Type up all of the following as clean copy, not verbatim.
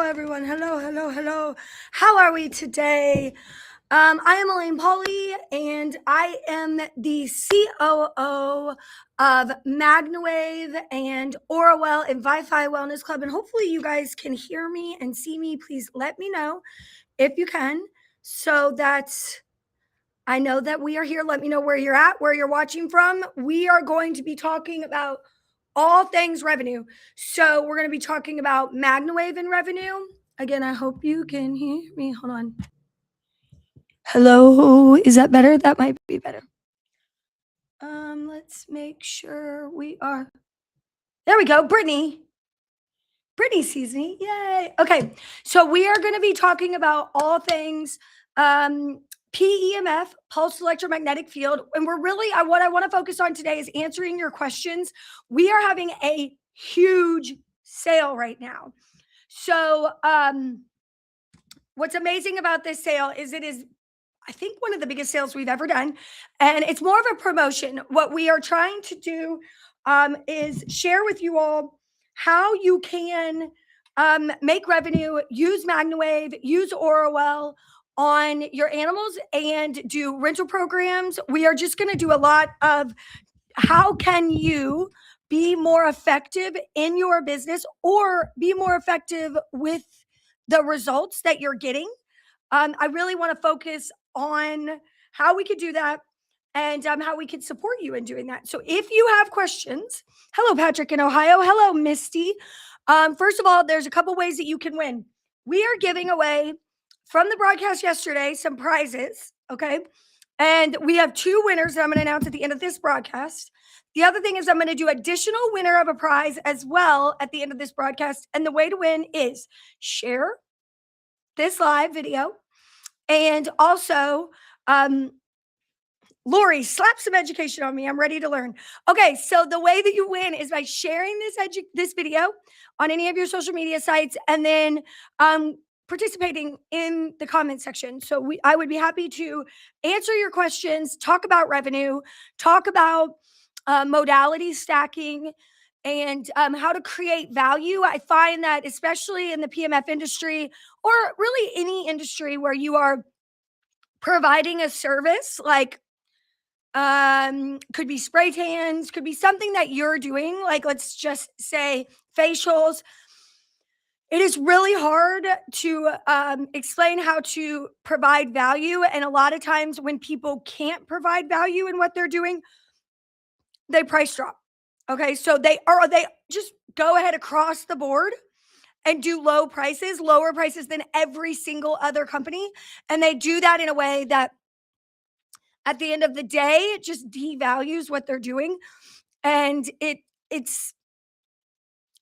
everyone. Hello. How are we today? I am Elaine Pauly, and I am the COO of MagnaWave and Orwell and Wi-Fi Wellness Club. And hopefully you guys can hear me and see me. Please let me know if you can, so that I know that we are here. Let me know where you're at, where you're watching from. We are going to be talking about all things revenue. So we're going to be talking about MagnaWave and revenue. Again, I hope you can hear me. Hold on. Hello. Is that better? That might be better. Let's make sure we are. There we go. Brittany sees me. Yay. Okay. So we are going to be talking about all things PEMF, pulse electromagnetic field. And we're really, what I want to focus on today is answering your questions. We are having a huge sale right now. So what's amazing about this sale is it is, I think, one of the biggest sales we've ever done. And it's more of a promotion. What we are trying to do is share with you all how you can make revenue, use MagnaWave, use Orwell on your animals, and do rental programs. We are just going to do a lot of how can you be more effective in your business or be more effective with the results that you're getting. I really want to focus on how we could do that and how we can support you in doing that. So if you have questions, hello, Patrick in Ohio. Hello, Misty. First of all, there's a couple ways that you can win. We are giving away from the broadcast yesterday some prizes, okay? And we have two winners that I'm going to announce at the end of this broadcast. The other thing is I'm going to do additional winner of a prize as well at the end of this broadcast. And the way to win is share this live video. And also, Lori, slap some education on me. I'm ready to learn. Okay, so the way that you win is by sharing this video on any of your social media sites, and then participating in the comment section. So I would be happy to answer your questions, talk about revenue, talk about modality stacking, and how to create value. I find that especially in the PMF industry, or really any industry where you are providing a service, like could be spray tans, could be something that you're doing, like let's just say facials. It is really hard to explain how to provide value. And a lot of times when people can't provide value in what they're doing, they price drop. Okay, so they just go ahead across the board and do lower prices than every single other company. And they do that in a way that at the end of the day, it just devalues what they're doing. And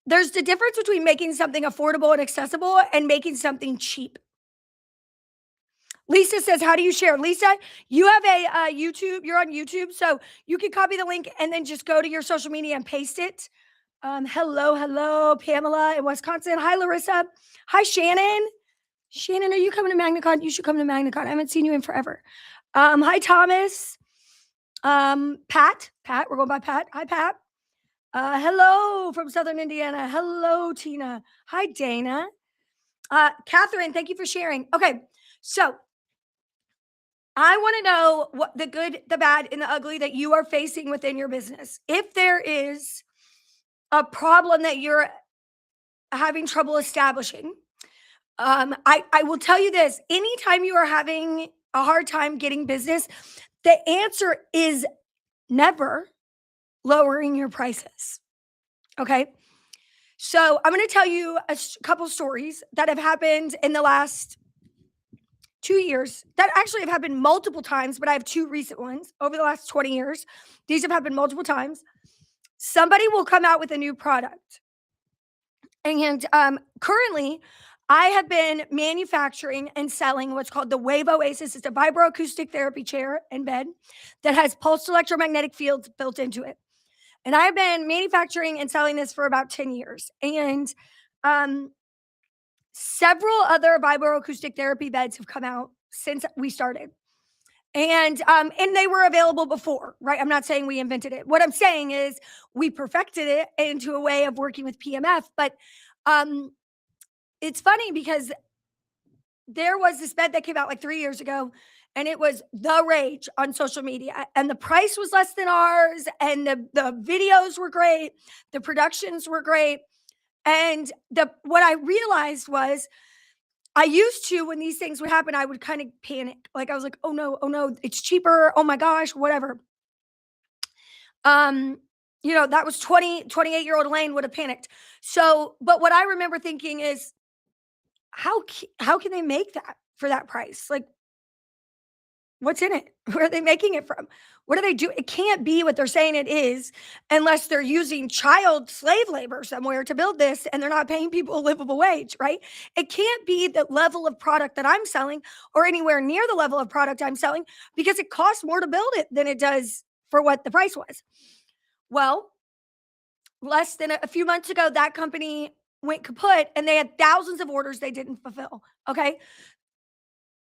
there's the difference between making something affordable and accessible and making something cheap. Lisa says, how do you share? Lisa, you have a YouTube, you're on YouTube, so you can copy the link and then just go to your social media and paste it. Hello, Pamela in Wisconsin. Hi, Larissa. Hi, Shannon. Shannon, are you coming to MagnaCon? You should come to MagnaCon. I haven't seen you in forever. Hi, Thomas. Pat, we're going by Pat. Hi, Pat. Hello from Southern Indiana. Hello, Tina. Hi, Dana. Catherine, thank you for sharing. Okay, so I want to know what the good, the bad, and the ugly that you are facing within your business. If there is a problem that you're having trouble establishing, I will tell you this. Anytime you are having a hard time getting business, the answer is never lowering your prices. Okay. So I'm going to tell you a couple stories that have happened in the last 2 years that actually have happened multiple times, but I have two recent ones over the last 20 years. These have happened multiple times. Somebody will come out with a new product. And currently, I have been manufacturing and selling what's called the Wave Oasis. It's a vibroacoustic therapy chair and bed that has pulsed electromagnetic fields built into it. And I have been manufacturing and selling this for about 10 years. And several other vibroacoustic therapy beds have come out since we started. And they were available before, right? I'm not saying we invented it. What I'm saying is we perfected it into a way of working with PMF, but it's funny because there was this bed that came out like 3 years ago, and it was the rage on social media, and the price was less than ours, and the videos were great, the productions were great, and the what I realized was I used to, when these things would happen, I would kind of panic. Like I was like, oh no, it's cheaper. Oh my gosh, whatever. Um, that was 28-year-old Elaine would have panicked. So, but what I remember thinking is, how can they make that for that price? Like, what's in it? Where are they making it from? What do they do? It can't be what they're saying it is unless they're using child slave labor somewhere to build this and they're not paying people a livable wage, right? It can't be the level of product that I'm selling or anywhere near the level of product I'm selling because it costs more to build it than it does for what the price was. Well, less than a few months ago, that company went kaput and they had thousands of orders they didn't fulfill. Okay.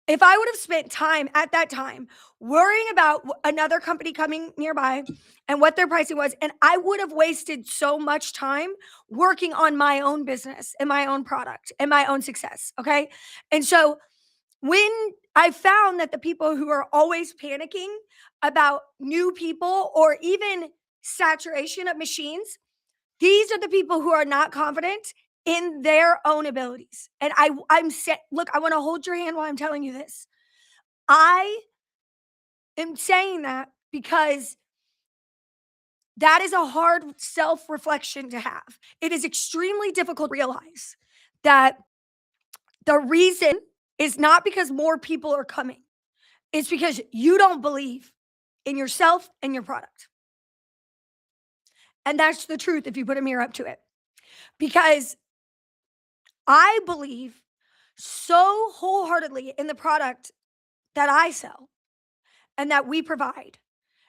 If I would have spent time at that time worrying about another company coming nearby and what their pricing was, and I would have wasted so much time working on my own business and my own product and my own success. Okay. And so when I found that the people who are always panicking about new people or even saturation of machines, these are the people who are not confident in their own abilities. And I'm set. Look, I want to hold your hand while I'm telling you this. I am saying that because that is a hard self-reflection to have. It is extremely difficult to realize that the reason is not because more people are coming. It's because you don't believe in yourself and your product. And that's the truth if you put a mirror up to it. Because I believe so wholeheartedly in the product that I sell and that we provide.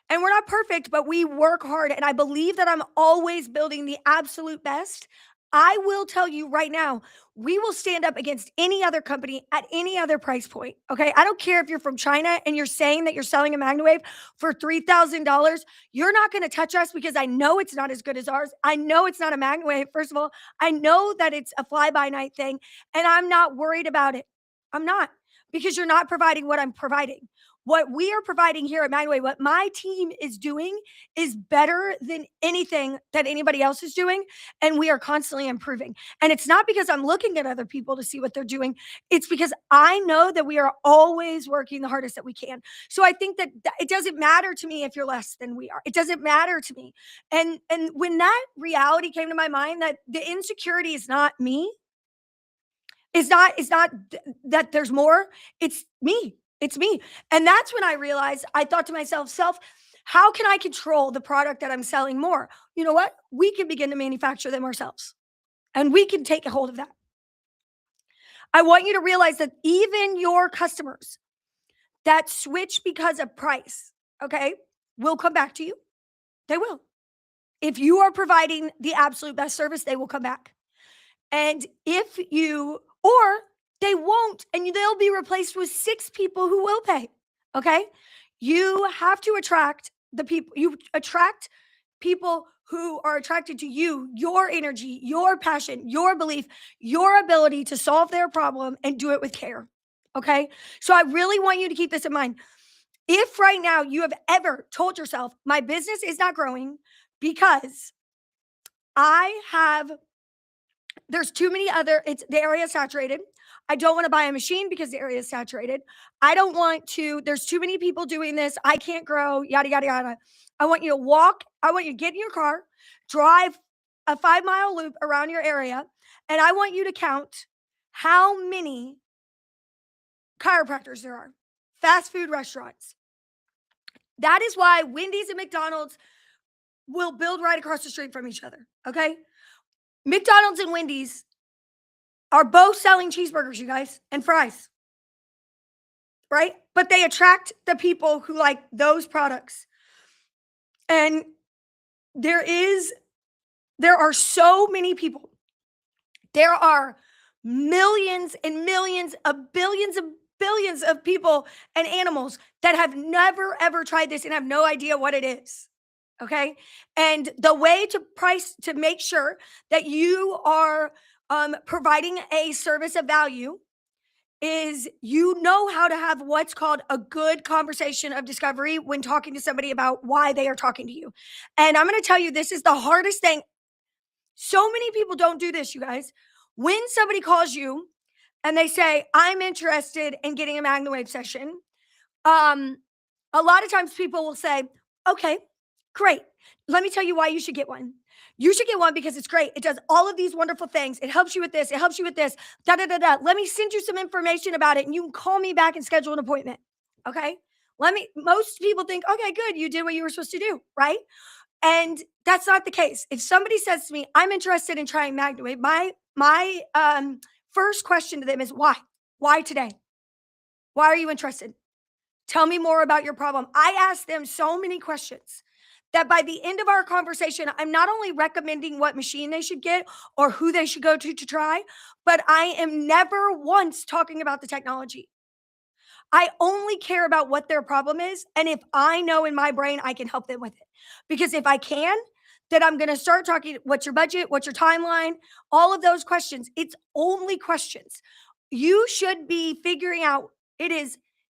And we're not perfect, but we work hard. And I believe that I'm always building the absolute best. I will tell you right now, we will stand up against any other company at any other price point. Okay. I don't care if you're from China and you're saying that you're selling a MagnaWave for $3,000. You're not going to touch us because I know it's not as good as ours. I know it's not a MagnaWave. First of all, I know that it's a fly by night thing and I'm not worried about it. I'm not, because you're not providing what I'm providing. What we are providing here at MagnaWave, what my team is doing is better than anything that anybody else is doing. And we are constantly improving. And it's not because I'm looking at other people to see what they're doing. It's because I know that we are always working the hardest that we can. So I think that it doesn't matter to me if you're less than we are. It doesn't matter to me. And when that reality came to my mind, that the insecurity is not me, it's not that there's more, it's me. It's me. And that's when I realized, I thought to myself, how can I control the product that I'm selling more? You know what? We can begin to manufacture them ourselves and we can take a hold of that. I want you to realize that even your customers that switch because of price, okay, will come back to you. They will. If you are providing the absolute best service, they will come back. And if you, or they won't, and they'll be replaced with 6 people who will pay. Okay. You have to attract the people, you attract people who are attracted to you, your energy, your passion, your belief, your ability to solve their problem and do it with care. Okay. So I really want you to keep this in mind. If right now you have ever told yourself, my business is not growing because there's too many the area is saturated. I don't want to buy a machine because the area is saturated. There's too many people doing this. I can't grow, yada, yada, yada. I want you to get in your car, drive a 5-mile loop around your area, and I want you to count how many chiropractors there are, fast food restaurants. That is why Wendy's and McDonald's will build right across the street from each other, okay? McDonald's and Wendy's are both selling cheeseburgers, you guys, and fries, right? But they attract the people who like those products. And there are so many people. There are millions and millions of billions of people and animals that have never, ever tried this and have no idea what it is. Okay. And the way to make sure that you are providing a service of value is you know how to have what's called a good conversation of discovery when talking to somebody about why they are talking to you. And I'm going to tell you, this is the hardest thing. So many people don't do this, you guys. When somebody calls you and they say, I'm interested in getting a MagnaWave session, um, a lot of times people will say, okay, great. Let me tell you why you should get one. You should get one because it's great. It does all of these wonderful things. It helps you with this. It helps you with this. Da da da da. Let me send you some information about it and you can call me back and schedule an appointment. Okay. Most people think, okay, good. You did what you were supposed to do. Right. And that's not the case. If somebody says to me, I'm interested in trying MagnaWave, my first question to them is why? Why today? Why are you interested? Tell me more about your problem. I ask them so many questions that by the end of our conversation, I'm not only recommending what machine they should get or who they should go to try, but I am never once talking about the technology. I only care about what their problem is. And if I know in my brain, I can help them with it. Because if I can, then I'm going to start talking, what's your budget? What's your timeline? All of those questions. It's only questions. You should be figuring out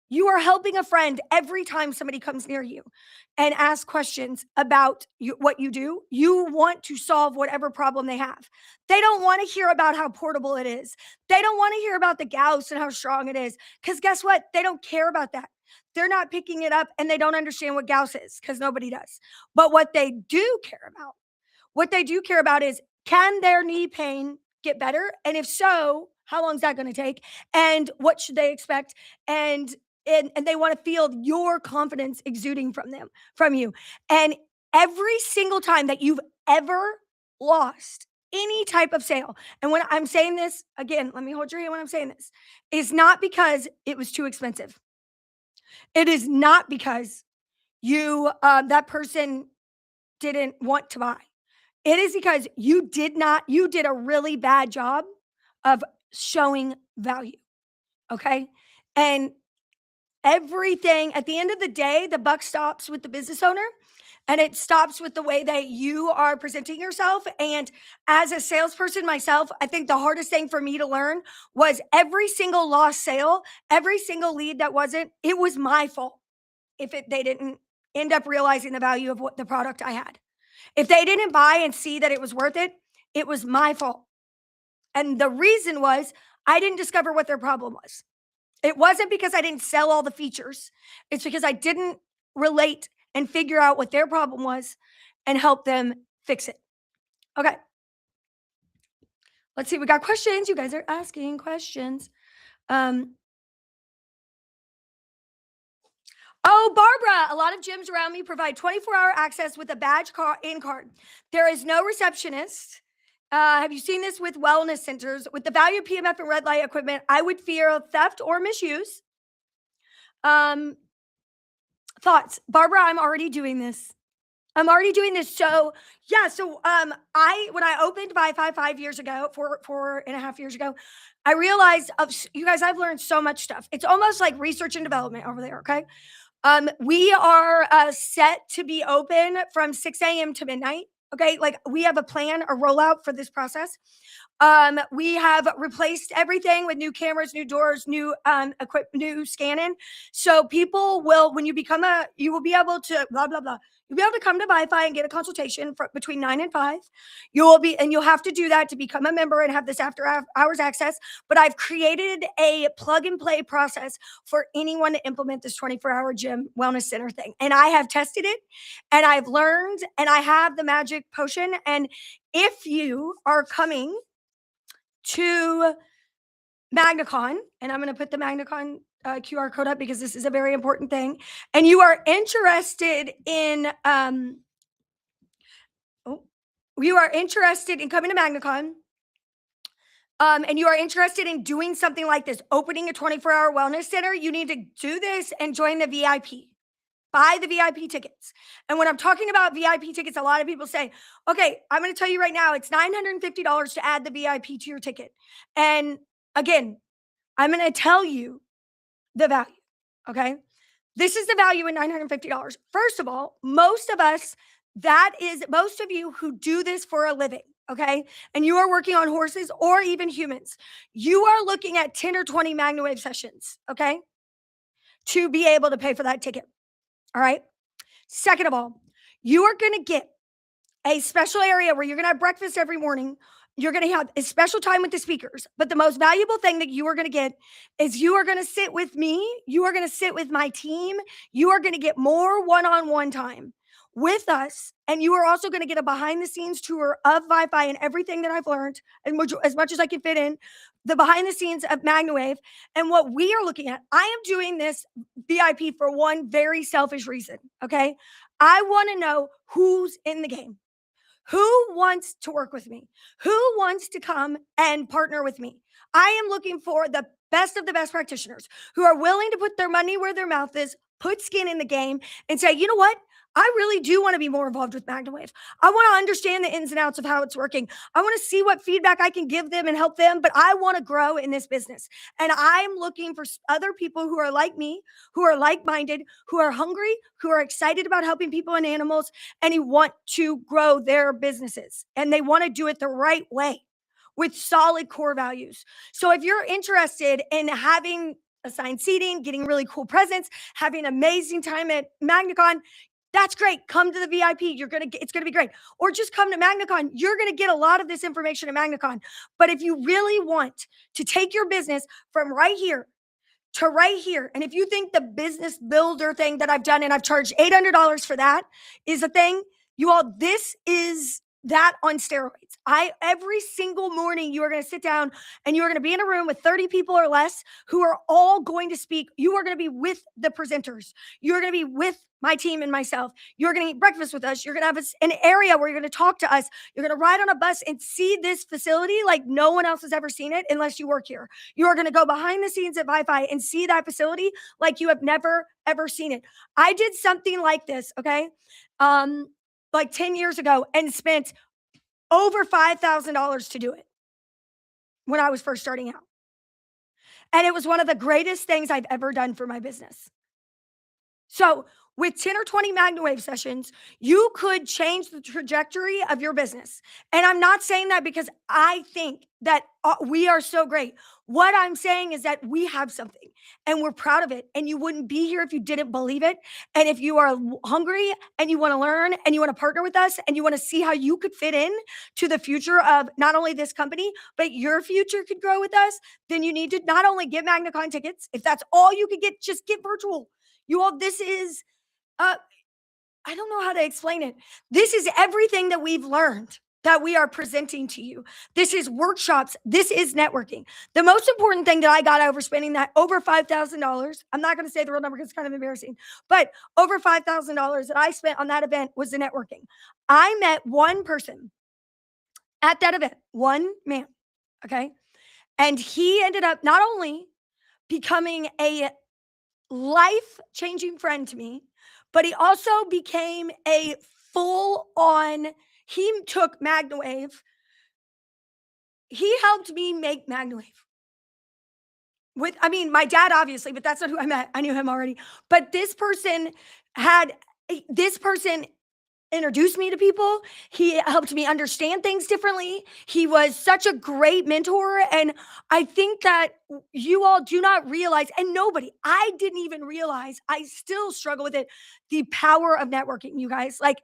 you are helping a friend every time somebody comes near you and asks questions about what you do. You want to solve whatever problem they have. They don't want to hear about how portable it is. They don't want to hear about the Gauss and how strong it is. Because guess what? They don't care about that. They're not picking it up and they don't understand what Gauss is because nobody does. But what they do care about is, can their knee pain get better? And if so, how long is that going to take? And what should they expect? And they want to feel your confidence exuding from you. And every single time that you've ever lost any type of sale, and when I'm saying this, again, let me hold your hand when I'm saying this, is not because it was too expensive. It is not because that person didn't want to buy. It is because you did a really bad job of showing value. Okay. And everything at the end of the day, the buck stops with the business owner and it stops with the way that you are presenting yourself. And as a salesperson myself, I think the hardest thing for me to learn was every single lost sale, every single lead that it was my fault if they didn't end up realizing the value of what the product I had. If they didn't buy and see that it was worth it, it was my fault. And the reason was I didn't discover what their problem was. It wasn't because I didn't sell all the features. It's because I didn't relate and figure out what their problem was and help them fix it. Okay. Let's see. We got questions. You guys are asking questions. Oh, Barbara, a lot of gyms around me provide 24-hour access with a badge in card. There is no receptionist. Have you seen this with wellness centers? With the value of PEMF and red light equipment, I would fear theft or misuse. Thoughts? Barbara, I'm already doing this. So yeah, when I opened Wi-Fi 5 years ago, 4.5 years ago, I realized you guys, I've learned so much stuff. It's almost like research and development over there, okay? We are set to be open from 6 a.m. to midnight. Okay, like we have a plan, a rollout for this process. We have replaced everything with new cameras, new doors, new new scanning. So people will, when you you will be able to blah blah blah. You'll be able to come to Wi-Fi and get a consultation between 9 and 5. You'll have to do that to become a member and have this after hours access. But I've created a plug and play process for anyone to implement this 24-hour gym wellness center thing. And I have tested it and I've learned and I have the magic potion. And if you are coming to MagnaCon, and I'm going to put the MagnaCon QR code up because this is a very important thing, and you are interested in coming to MagnaCon, and you are interested in doing something like this, opening a 24-hour wellness center, you need to do this and join the VIP. Buy the VIP tickets. And when I'm talking about VIP tickets, a lot of people say, okay, I'm going to tell you right now, it's $950 to add the VIP to your ticket. And again, I'm going to tell you the value. Okay. This is the value in $950. First of all, most of you who do this for a living. okay, and you are working on horses or even humans, you are looking at 10 or 20 MagnaWave sessions, okay, to be able to pay for that ticket. All right. Second of all, you are going to get a special area where you're going to have breakfast every morning. You're going to have a special time with the speakers. But the most valuable thing that you are going to get is you are going to sit with me. You are going to sit with my team. You are going to get more one on one time with us. And you are also going to get a behind the scenes tour of Wi-Fi and everything that I've learned, and as much as I can fit in, the behind the scenes of MagnaWave and what we are looking at. I am doing this VIP for one very selfish reason. Okay. I want to know who's in the game. Who wants to work with me? Who wants to come and partner with me? I am looking for the best of the best practitioners who are willing to put their money where their mouth is, put skin in the game, and say, you know what? I really do want to be more involved with MagnaWave. I want to understand the ins and outs of how it's working. I want to see what feedback I can give them and help them, but I want to grow in this business. And I'm looking for other people who are like me, who are like minded, who are hungry, who are excited about helping people and animals, and who want to grow their businesses. And they want to do it the right way with solid core values. So if you're interested in having assigned seating, getting really cool presents, having an amazing time at MagnaCon, that's great. Come to the VIP. It's gonna be great. Or just come to MagnaCon. You're gonna get a lot of this information at MagnaCon. But if you really want to take your business from right here to right here, and if you think the business builder thing that I've done and I've charged $800 for that is a thing, you all, this is that on steroids. Every single morning you are going to sit down and you are going to be in a room with 30 people or less who are all going to speak. You are going to be with the presenters. You're going to be with my team and myself. You're going to eat breakfast with us. You're going to have an area where you're going to talk to us. You're going to ride on a bus and see this facility like no one else has ever seen it unless you work here. You are going to go behind the scenes at Wi-Fi and see that facility like you have never, ever seen it. I did something like this, okay? Like 10 years ago and spent over $5,000 to do it when I was first starting out. And it was one of the greatest things I've ever done for my business. So with 10 or 20 MagnaWave sessions, you could change the trajectory of your business. And I'm not saying that because I think that we are so great. What I'm saying is that we have something and we're proud of it. And you wouldn't be here if you didn't believe it. And if you are hungry and you want to learn and you want to partner with us and you want to see how you could fit in to the future of not only this company, but your future could grow with us, then you need to not only get MagnaCon tickets. If that's all you could get, just get virtual. You all, this is I don't know how to explain it. This is everything that we've learned that we are presenting to you. This is workshops. This is networking. The most important thing that I got over spending that over $5,000, I'm not going to say the real number because it's kind of embarrassing, but over $5,000 that I spent on that event was the networking. I met one person at that event, one man, okay? And he ended up not only becoming a life-changing friend to me, but he also became a full-on, he took MagnaWave. He helped me make MagnaWave. My dad, obviously, but that's not who I met. I knew him already. But this person introduced me to people. He helped me understand things differently. He was such a great mentor. And I think that you all do not realize, and I didn't even realize, I still struggle with it, the power of networking, you guys. Like,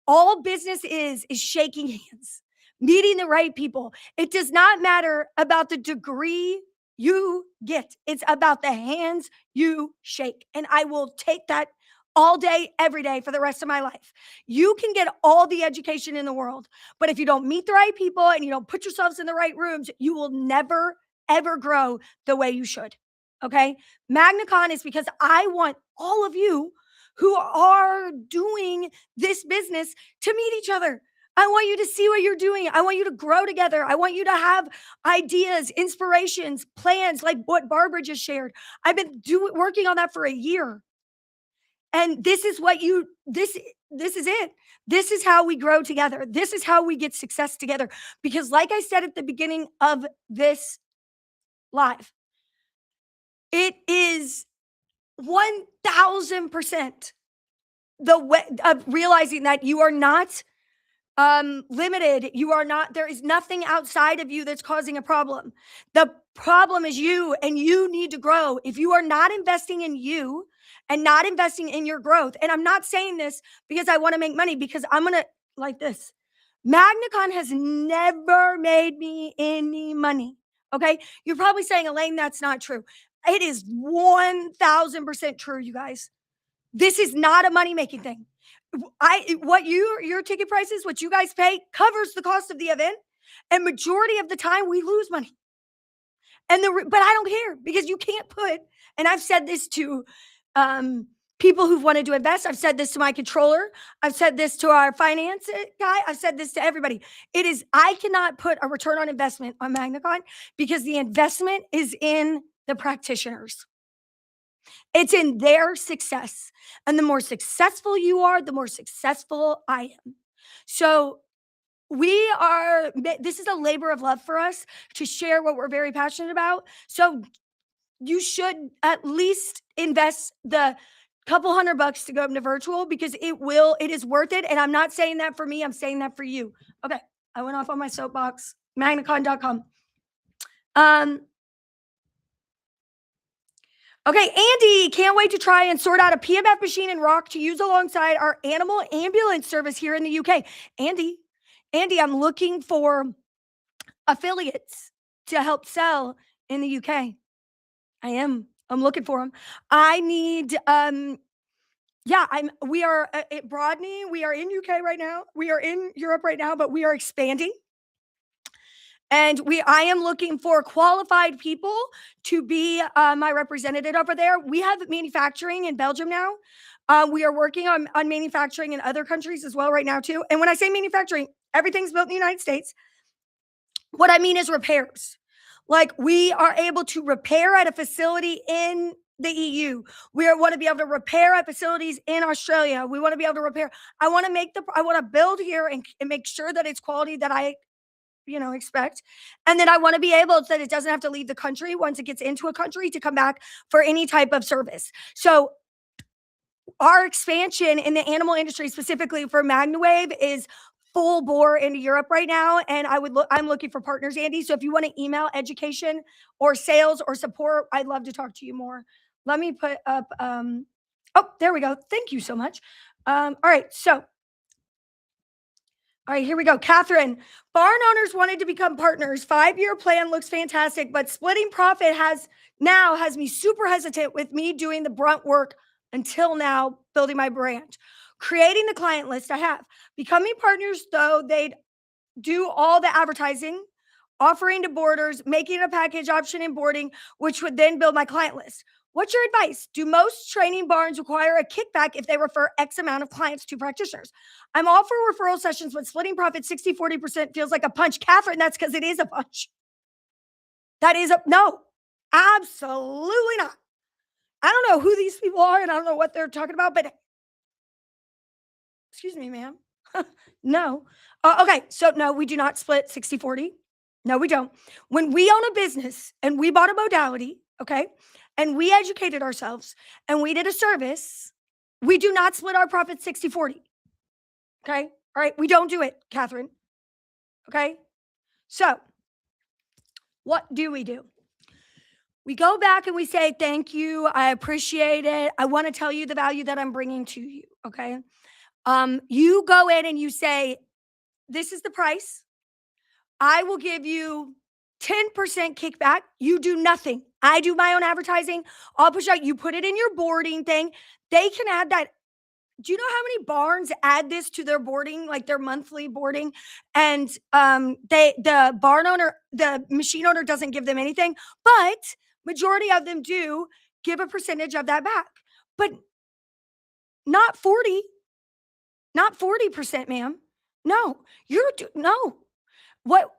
all business is shaking hands, meeting the right people. It does not matter about the degree you get. It's about the hands you shake. And I will take that all day, every day for the rest of my life. You can get all the education in the world, but if you don't meet the right people and you don't put yourselves in the right rooms, you will never, ever grow the way you should. Okay. MagnaCon is because I want all of you who are doing this business to meet each other. I want you to see what you're doing. I want you to grow together. I want you to have ideas, inspirations, plans like what Barbara just shared. I've been working on that for a year. And this is this is it. This is how we grow together. This is how we get success together. Because like I said at the beginning of this live, it is 1000% the way of realizing that you are not limited. You are not, there is nothing outside of you that's causing a problem. The problem is you, and you need to grow. If you are not investing in you and not investing in your growth, and I'm not saying this because I want to make money, because I'm going to, like this, MagnaCon has never made me any money. Okay. You're probably saying, Elaine, that's not true. It is 1000% true, you guys. This is not a money-making thing. Your ticket prices, what you guys pay, covers the cost of the event, and majority of the time we lose money. But I don't care, because you can't put, and I've said this to people who've wanted to invest. I've said this to my controller. I've said this to our finance guy. I've said this to everybody. I cannot put a return on investment on MagnaCon, because the investment is in the practitioners. It's in their success. And the more successful you are, the more successful I am. So this is a labor of love for us to share what we're very passionate about. So you should at least invest the couple $100 to go into virtual, because it is worth it. And I'm not saying that for me, I'm saying that for you. Okay. I went off on my soapbox, magnacon.com. Okay, Andy, can't wait to try and sort out a PEMF machine and rock to use alongside our animal ambulance service here in the UK. Andy, I'm looking for affiliates to help sell in the UK. I'm looking for them. I need, we are at Broadney. We are in UK right now. We are in Europe right now, but we are expanding. And I am looking for qualified people to be my representative over there. We have manufacturing in Belgium now. We are working on manufacturing in other countries as well right now too. And when I say manufacturing, everything's built in the United States. What I mean is repairs. Like, we are able to repair at a facility in the EU. We want to be able to repair at facilities in Australia. We want to be able to repair. I want to build here and make sure that it's quality that I expect. And then I want to be able that it doesn't have to leave the country once it gets into a country to come back for any type of service. So our expansion in the animal industry, specifically for MagnaWave, is full bore into Europe right now. And I'm looking for partners, Andy. So if you want to email education or sales or support, I'd love to talk to you more. Let me put up, oh, there we go. Thank you so much. All right. All right, here we go. Catherine, barn owners wanted to become partners. 5-year plan looks fantastic, but splitting profit has me super hesitant with me doing the brunt work until now, building my brand. Creating the client list I have. Becoming partners, though, they'd do all the advertising, offering to boarders, making a package option in boarding, which would then build my client list. What's your advice? Do most training barns require a kickback if they refer X amount of clients to practitioners? I'm all for referral sessions, but splitting profit 60-40% feels like a punch. Catherine, that's because it is a punch. No, absolutely not. I don't know who these people are, and I don't know what they're talking about, but excuse me, ma'am. No. Okay, so no, we do not split 60-40. No, we don't. When we own a business and we bought a modality, okay, and we educated ourselves and we did a service, we do not split our profit 60-40. Okay. All right. We don't do it, Catherine. Okay. So what do? We go back and we say, thank you. I appreciate it. I want to tell you the value that I'm bringing to you. Okay. You go in and you say, this is the price. I will give you 10% kickback. You do nothing. I do my own advertising. I'll push out. You put it in your boarding thing. They can add that. Do you know how many barns add this to their boarding, like their monthly boarding? And the barn owner, the machine owner doesn't give them anything, but majority of them do give a percentage of that back. But not 40%, ma'am. No, no. What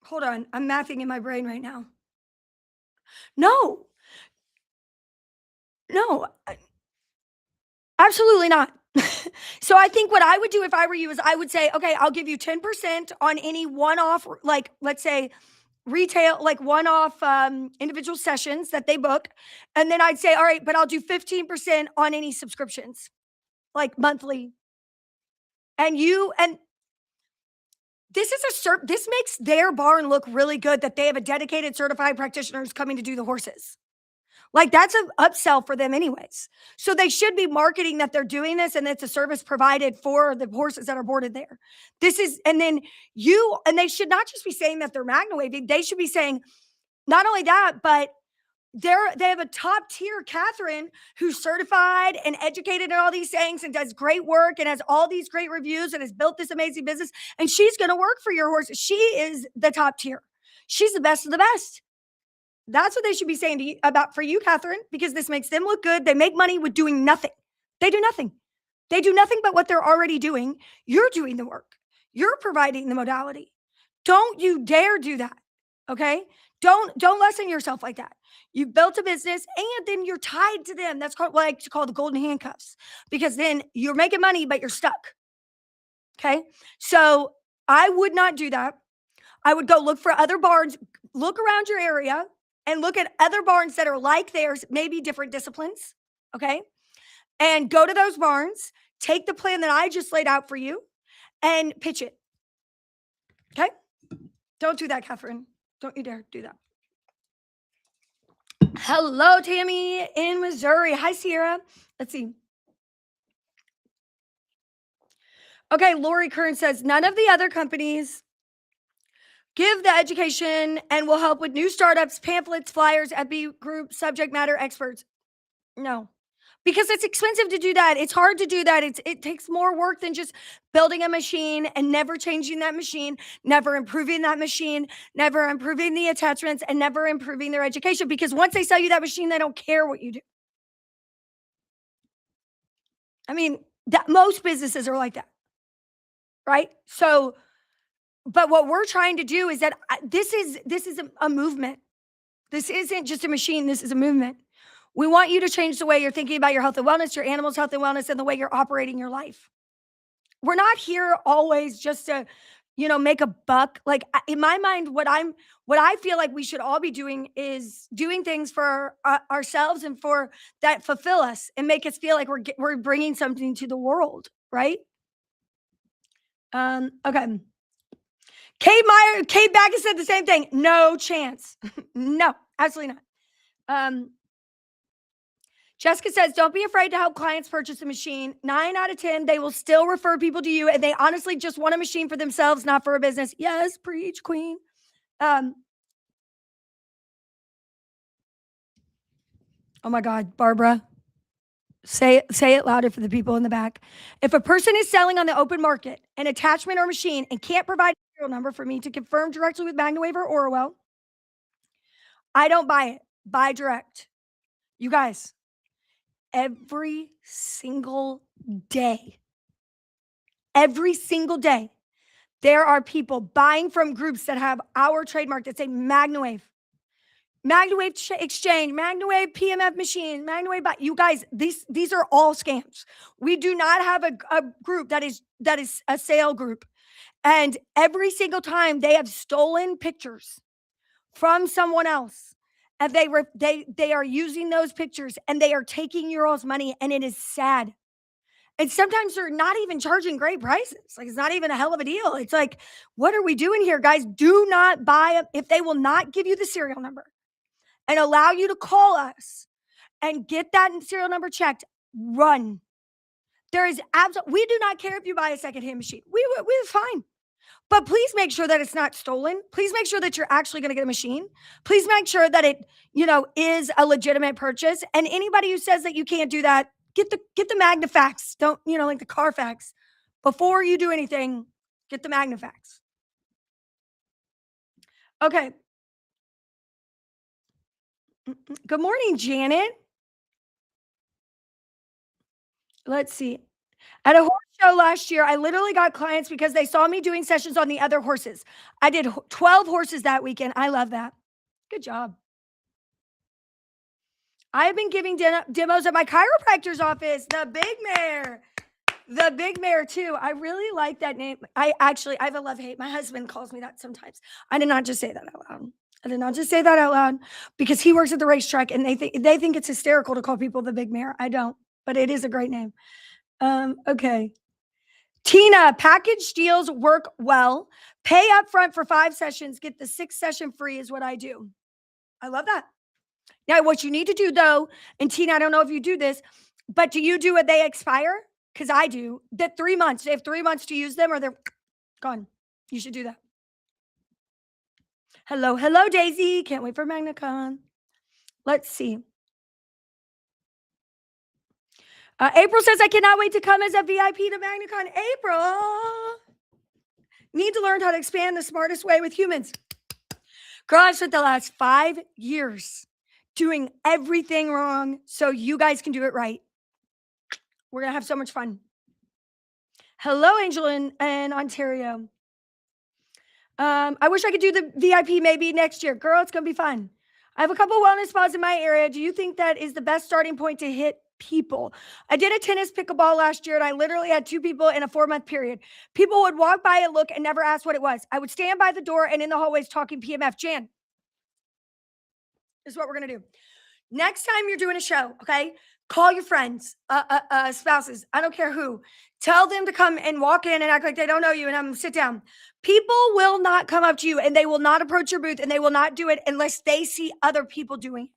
hold on, I'm mathing in my brain right now. No, absolutely not. So I think what I would do if I were you is I would say, okay, I'll give you 10% on any one-off, like let's say retail, like one-off individual sessions that they book. And then I'd say, all right, but I'll do 15% on any subscriptions. like monthly. And this makes their barn look really good that they have a dedicated certified practitioner who's coming to do the horses. Like that's an upsell for them anyways. So they should be marketing that they're doing this and it's a service provided for the horses that are boarded there. This is, and then and they should not just be saying that they're MagnaWave. They should be saying not only that, but they have a top tier Catherine who's certified and educated in all these things and does great work and has all these great reviews and has built this amazing business. And she's going to work for your horse. She is the top tier. She's the best of the best. That's what they should be saying to you for you, Catherine, because this makes them look good. They make money with doing nothing. They do nothing. They do nothing but what they're already doing. You're doing the work. You're providing the modality. Don't you dare do that. Okay? Don't lessen yourself like that. You've built a business and then you're tied to them. That's what I like to call the golden handcuffs, because then you're making money, but you're stuck. Okay? So I would not do that. I would go look for other barns, look around your area and look at other barns that are like theirs, maybe different disciplines. Okay? And go to those barns, take the plan that I just laid out for you and pitch it. Okay? Don't do that, Catherine. Don't you dare do that. Hello, Tammy in Missouri. Hi, Sierra. Let's see. Okay, Lori Kern says, none of the other companies give the education and will help with new startups, pamphlets, flyers, FB group, subject matter experts. No, because it's expensive to do that. It's hard to do that. It takes more work than just building a machine and never changing that machine, never improving that machine, never improving the attachments, and never improving their education. Because once they sell you that machine, they don't care what you do. I mean, most businesses are like that, right? So, but what we're trying to do is that this is a movement. This isn't just a machine. This is a movement. We want you to change the way you're thinking about your health and wellness, your animals' health and wellness, and the way you're operating your life. We're not here always just to, make a buck. Like in my mind, what I feel like we should all be doing is doing things for ourselves and for that fulfill us and make us feel like we're bringing something to the world, right? Okay. Kate Backus said the same thing. No chance. No, absolutely not. Jessica says, don't be afraid to help clients purchase a machine. 9 out of 10, they will still refer people to you. And they honestly just want a machine for themselves, not for a business. Yes, preach, queen. Oh my God, Barbara. Say it louder for the people in the back. If a person is selling on the open market an attachment or machine and can't provide a serial number for me to confirm directly with MagnaWave or Orwell, I don't buy it. Buy direct. You guys, every single day, there are people buying from groups that have our trademark that say MagnaWave. MagnaWave Exchange, MagnaWave PEMF machines, MagnaWave. You guys, these are all scams. We do not have a group that is a sale group. And every single time they have stolen pictures from someone else, and they are using those pictures and they are taking your all's money, and it is sad. And sometimes they're not even charging great prices. Like it's not even a hell of a deal. It's like, what are we doing here, guys? Do not buy them if they will not give you the serial number and allow you to call us and get that serial number checked. Run. There is we do not care if you buy a secondhand machine. We're fine. But please make sure that it's not stolen. Please make sure that you're actually going to get a machine. Please make sure that it, is a legitimate purchase. And anybody who says that you can't do that, get the MagnaFax. Don't, like the Carfax. Before you do anything, get the MagnaFax. Okay. Good morning, Janet. Let's see. At a horse show last year, I literally got clients because they saw me doing sessions on the other horses. I did 12 horses that weekend. I love that. Good job. I have been giving demos at my chiropractor's office, the Big Mare. The Big Mare, too. I really like that name. I have a love-hate. My husband calls me that sometimes. I did not just say that out loud. Because he works at the racetrack and they think it's hysterical to call people the Big Mare. I don't, but it is a great name. Okay. Tina, package deals work well. Pay up front for 5 sessions, get the 6th session free is what I do. I love that. Now, what you need to do though, and Tina, I don't know if you do this, but do you do what they expire? Because I do. That 3 months. They have 3 months to use them or they're gone. You should do that. Hello, hello, Daisy. Can't wait for MagnaCon. Let's see. April says, I cannot wait to come as a VIP to MagnaCon. April, need to learn how to expand the smartest way with humans. Girl, I spent the last 5 years doing everything wrong so you guys can do it right. We're going to have so much fun. Hello, Angel in Ontario. I wish I could do the VIP maybe next year. Girl, it's going to be fun. I have a couple wellness spas in my area. Do you think that is the best starting point to hit people? I did a tennis pickleball last year and I literally had 2 people in a 4-month period. People would walk by and look and never ask what it was. I would stand by the door and in the hallways talking PMF. Jan, this is what we're going to do. Next time you're doing a show, okay, call your friends, spouses, I don't care who. Tell them to come and walk in and act like they don't know you and have them sit down. People will not come up to you and they will not approach your booth and they will not do it unless they see other people doing it.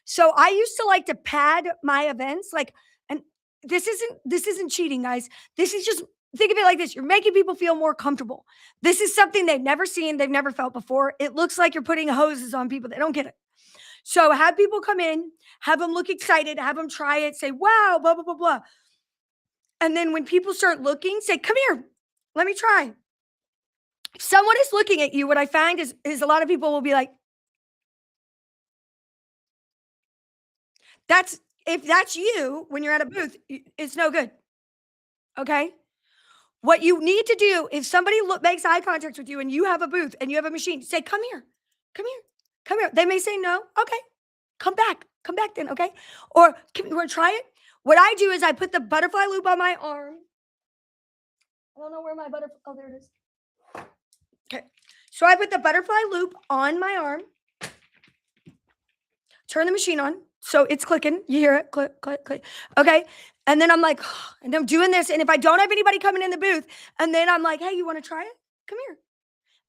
So I used to like to pad my events, like, and this isn't cheating, guys. This is just, think of it like this. You're making people feel more comfortable. This is something they've never seen, they've never felt before. It looks like you're putting hoses on people. They don't get it. So have people come in, have them look excited, have them try it, say, wow, blah, blah, blah, blah. And then when people start looking, say, come here, let me try. If someone is looking at you, what I find is a lot of people will be like, if that's you when you're at a booth, it's no good. Okay. What you need to do, if somebody makes eye contact with you and you have a booth and you have a machine, say, come here, come here, come here. They may say no. Okay. Come back then. Okay. Or you want to try it? What I do is I put the butterfly loop on my arm. I don't know where my butterfly, oh, there it is. Okay. So I put the butterfly loop on my arm. Turn the machine on. So it's clicking. You hear it? Click, click, click. Okay. And then I'm like, and I'm doing this. And if I don't have anybody coming in the booth, and then I'm like, hey, you want to try it? Come here.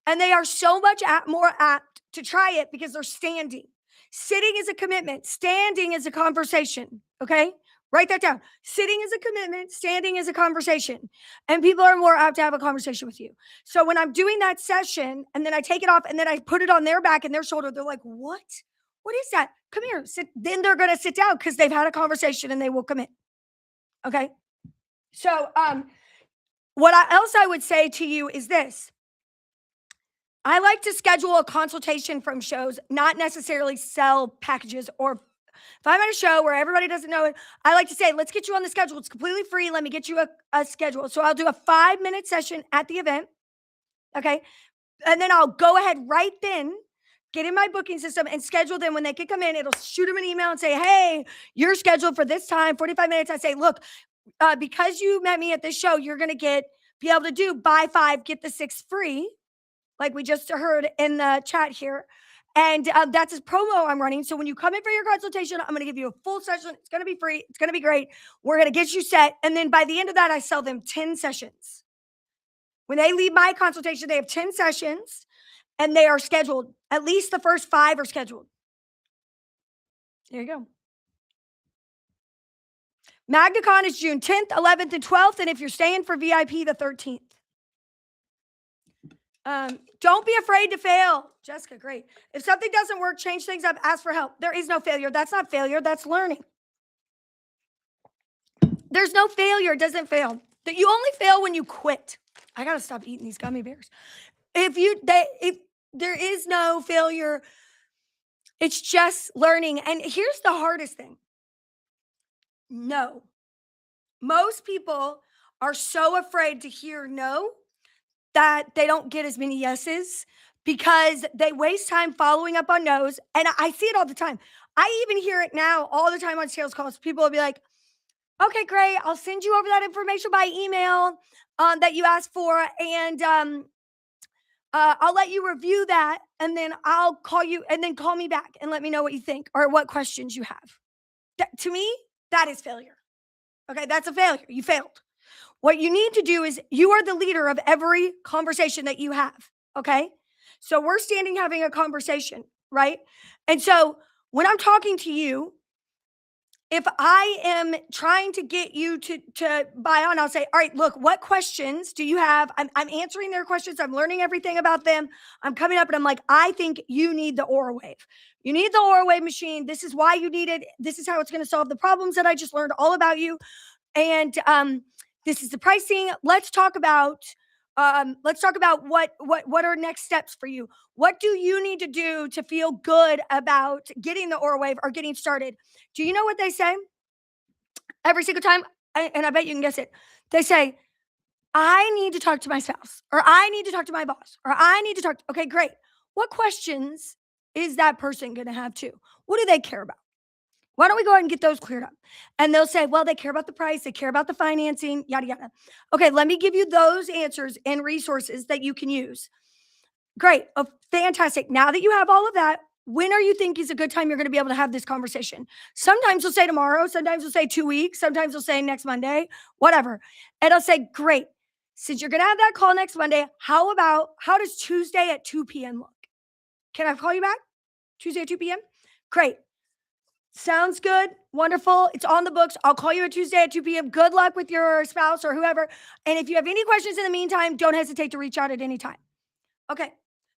And they are so much more apt to try it because they're standing. Sitting is a commitment. Standing is a conversation. Okay. Write that down. Sitting is a commitment. Standing is a conversation. And people are more apt to have a conversation with you. So when I'm doing that session and then I take it off and then I put it on their back and their shoulder, they're like, what? What is that? Come here. Sit. Then they're going to sit down because they've had a conversation and they will commit. Okay. So what else I would say to you is this. I like to schedule a consultation from shows, not necessarily sell packages. Or if I'm at a show where everybody doesn't know it, I like to say, let's get you on the schedule. It's completely free. Let me get you a schedule. So I'll do a 5-minute session at the event. Okay. And then I'll go ahead right then, get in my booking system and schedule them when they can come in. It'll shoot them an email and say, hey, you're scheduled for this time, 45 minutes. I say, look, because you met me at this show, you're going to be able to do buy 5, get the 6 free. Like we just heard in the chat here. And that's a promo I'm running. So when you come in for your consultation, I'm going to give you a full session. It's going to be free. It's going to be great. We're going to get you set. And then by the end of that, I sell them 10 sessions. When they leave my consultation, they have 10 sessions and they are scheduled. At least the first 5 are scheduled. There you go. MagnaCon is June 10th, 11th, and 12th. And if you're staying for VIP, the 13th. Don't be afraid to fail. Jessica, great. If something doesn't work, change things up, ask for help. There is no failure. That's not failure. That's learning. There's no failure. It doesn't fail. That you only fail when you quit. I got to stop eating these gummy bears. If there is no failure, it's just learning. And here's the hardest thing. No. Most people are so afraid to hear no that they don't get as many yeses because they waste time following up on no's. And I see it all the time. I even hear it now all the time on sales calls. People will be like, okay, great. I'll send you over that information by email that you asked for. And I'll let you review that. And then I'll call you and then call me back and let me know what you think or what questions you have. To me, that is failure. Okay, that's a failure. You failed. What you need to do is you are the leader of every conversation that you have. Okay. So we're standing having a conversation, right? And so when I'm talking to you, if I am trying to get you to buy on, I'll say, all right, look, what questions do you have? I'm answering their questions. I'm learning everything about them. I'm coming up and I'm like, I think you need the Aura Wave. You need the Aura Wave machine. This is why you need it. This is how it's going to solve the problems that I just learned all about you. And this is the pricing. Let's talk about what are next steps for you. What do you need to do to feel good about getting the Aura Wave or getting started? Do you know what they say every single time? And I bet you can guess it. They say, I need to talk to my spouse, or I need to talk to my boss, or I need to talk. Okay, great. What questions is that person going to have too? What do they care about? Why don't we go ahead and get those cleared up? And they'll say, well, they care about the price, they care about the financing, yada, yada. Okay, let me give you those answers and resources that you can use. Great. Oh, fantastic. Now that you have all of that, when are you think is a good time you're going to be able to have this conversation? Sometimes they'll say tomorrow, sometimes they'll say 2 weeks, sometimes they'll say next Monday, whatever. And I'll say, great. Since you're going to have that call next Monday, how does Tuesday at 2 p.m. look? Can I call you back? Tuesday at 2 p.m.? Great. Sounds good. Wonderful. It's on the books. I'll call you on Tuesday at 2 p.m. Good luck with your spouse or whoever. And if you have any questions in the meantime, don't hesitate to reach out at any time. Okay.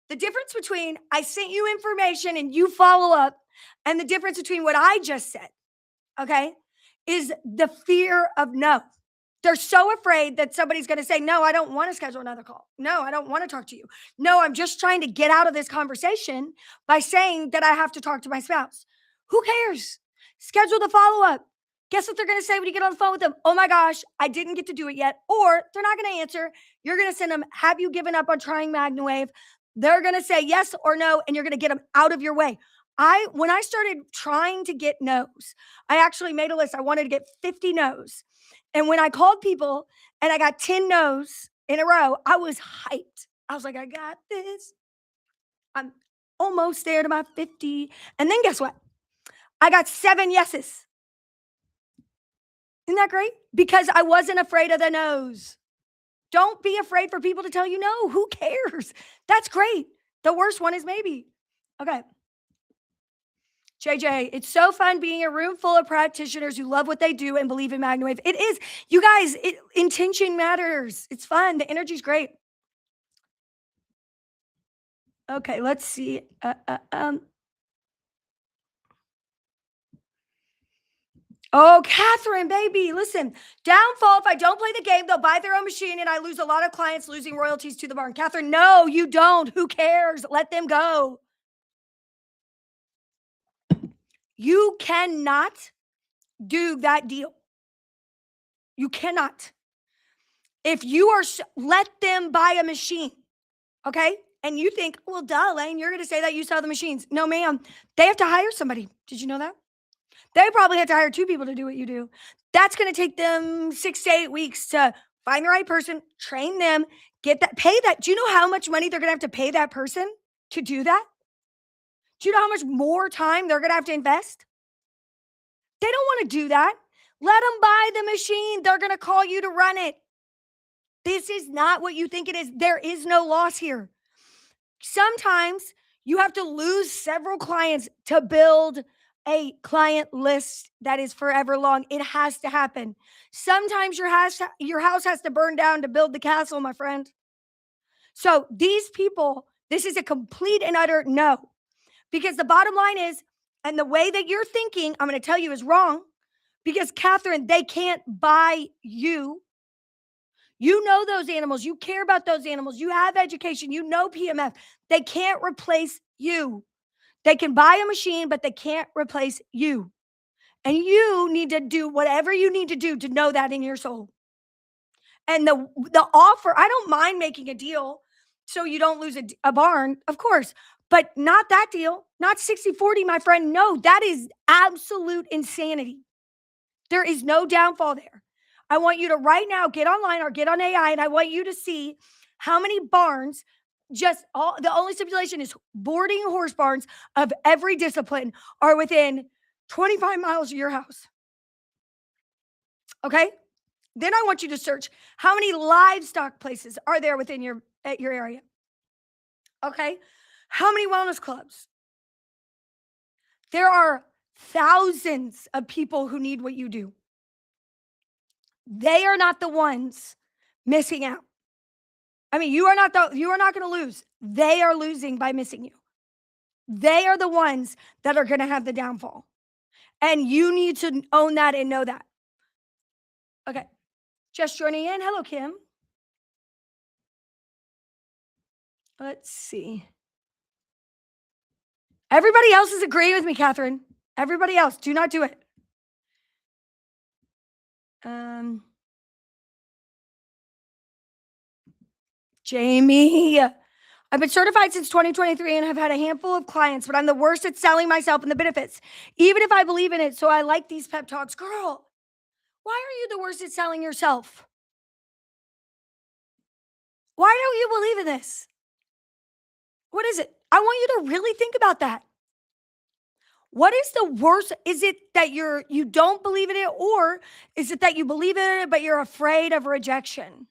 The difference between I sent you information and you follow up and the difference between what I just said, okay, is the fear of no. They're so afraid that somebody's going to say, no, I don't want to schedule another call. No, I don't want to talk to you. No, I'm just trying to get out of this conversation by saying that I have to talk to my spouse. Who cares? Schedule the follow up. Guess what they're going to say when you get on the phone with them? Oh my gosh, I didn't get to do it yet. Or they're not going to answer. You're going to send them, have you given up on trying MagnaWave? They're going to say yes or no, and you're going to get them out of your way. When I started trying to get no's, I actually made a list. I wanted to get 50 no's. And when I called people and I got 10 no's in a row, I was hyped. I was like, I got this. I'm almost there to my 50. And then guess what? I got 7 yeses. Isn't that great? Because I wasn't afraid of the no's. Don't be afraid for people to tell you no. Who cares? That's great. The worst one is maybe. Okay. JJ, it's so fun being a room full of practitioners who love what they do and believe in MagnaWave. It is. You guys, intention matters. It's fun. The energy's great. Okay, let's see. Oh, Catherine, baby, listen. Downfall, if I don't play the game, they'll buy their own machine and I lose a lot of clients losing royalties to the barn. Catherine, no, you don't. Who cares? Let them go. You cannot do that deal. You cannot. If you are, let them buy a machine, okay? And you think, well, duh, Lane, you're going to say that you sell the machines. No, ma'am. They have to hire somebody. Did you know that? They probably have to hire 2 people to do what you do. That's going to take them 6 to 8 weeks to find the right person, train them, get that, pay that. Do you know how much money they're going to have to pay that person to do that? Do you know how much more time they're going to have to invest? They don't want to do that. Let them buy the machine. They're going to call you to run it. This is not what you think it is. There is no loss here. Sometimes you have to lose several clients to build a client list that is forever long. It has to happen. Sometimes your house has to burn down to build the castle, my friend. So these people, this is a complete and utter no. Because the bottom line is, and the way that you're thinking, I'm going to tell you is wrong. Because Catherine, they can't buy you. You know those animals. You care about those animals. You have education. You know PEMF. They can't replace you. They can buy a machine, but they can't replace you. And you need to do whatever you need to do to know that in your soul. And the offer, I don't mind making a deal so you don't lose a barn, of course, but not that deal, not 60-40, my friend. No, that is absolute insanity. There is no downfall there. I want you to right now get online or get on AI, and I want you to see how many barns, the only stipulation is boarding horse barns of every discipline are within 25 miles of your house. Okay. Then I want you to search how many livestock places are there within at your area. Okay. How many wellness clubs? There are thousands of people who need what you do. They are not the ones missing out. I mean, you are not going to lose. They are losing by missing you. They are the ones that are going to have the downfall. And you need to own that and know that. Okay. Just joining in. Hello, Kim. Let's see. Everybody else is agreeing with me, Catherine. Everybody else, do not do it. Jamie, I've been certified since 2023 and have had a handful of clients, but I'm the worst at selling myself and the benefits, even if I believe in it. So I like these pep talks. Girl, why are you the worst at selling yourself? Why don't you believe in this? What is it? I want you to really think about that. What is the worst? Is it that you don't believe in it, or is it that you believe in it but you're afraid of rejection?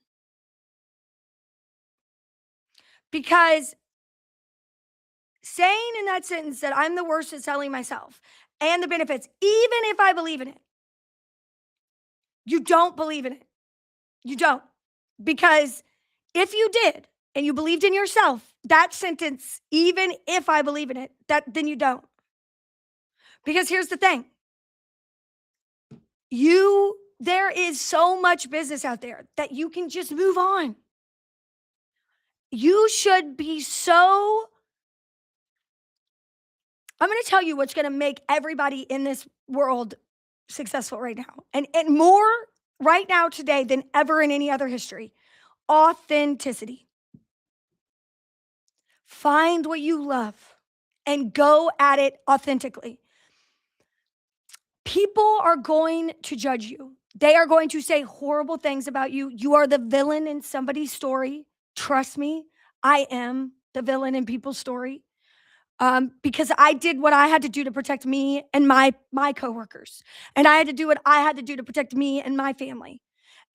Because saying in that sentence that I'm the worst at selling myself and the benefits, even if I believe in it, you don't believe in it. You don't. Because if you did and you believed in yourself, that sentence, even if I believe in it, then you don't. Because here's the thing. There is so much business out there that you can just move on. You should be I'm going to tell you what's going to make everybody in this world successful right now. And more right now today than ever in any other history. Authenticity. Find what you love and go at it authentically. People are going to judge you. They are going to say horrible things about you. You are the villain in somebody's story. Trust me, I am the villain in people's story. Because I did what I had to do to protect me and my coworkers. And I had to do what I had to do to protect me and my family.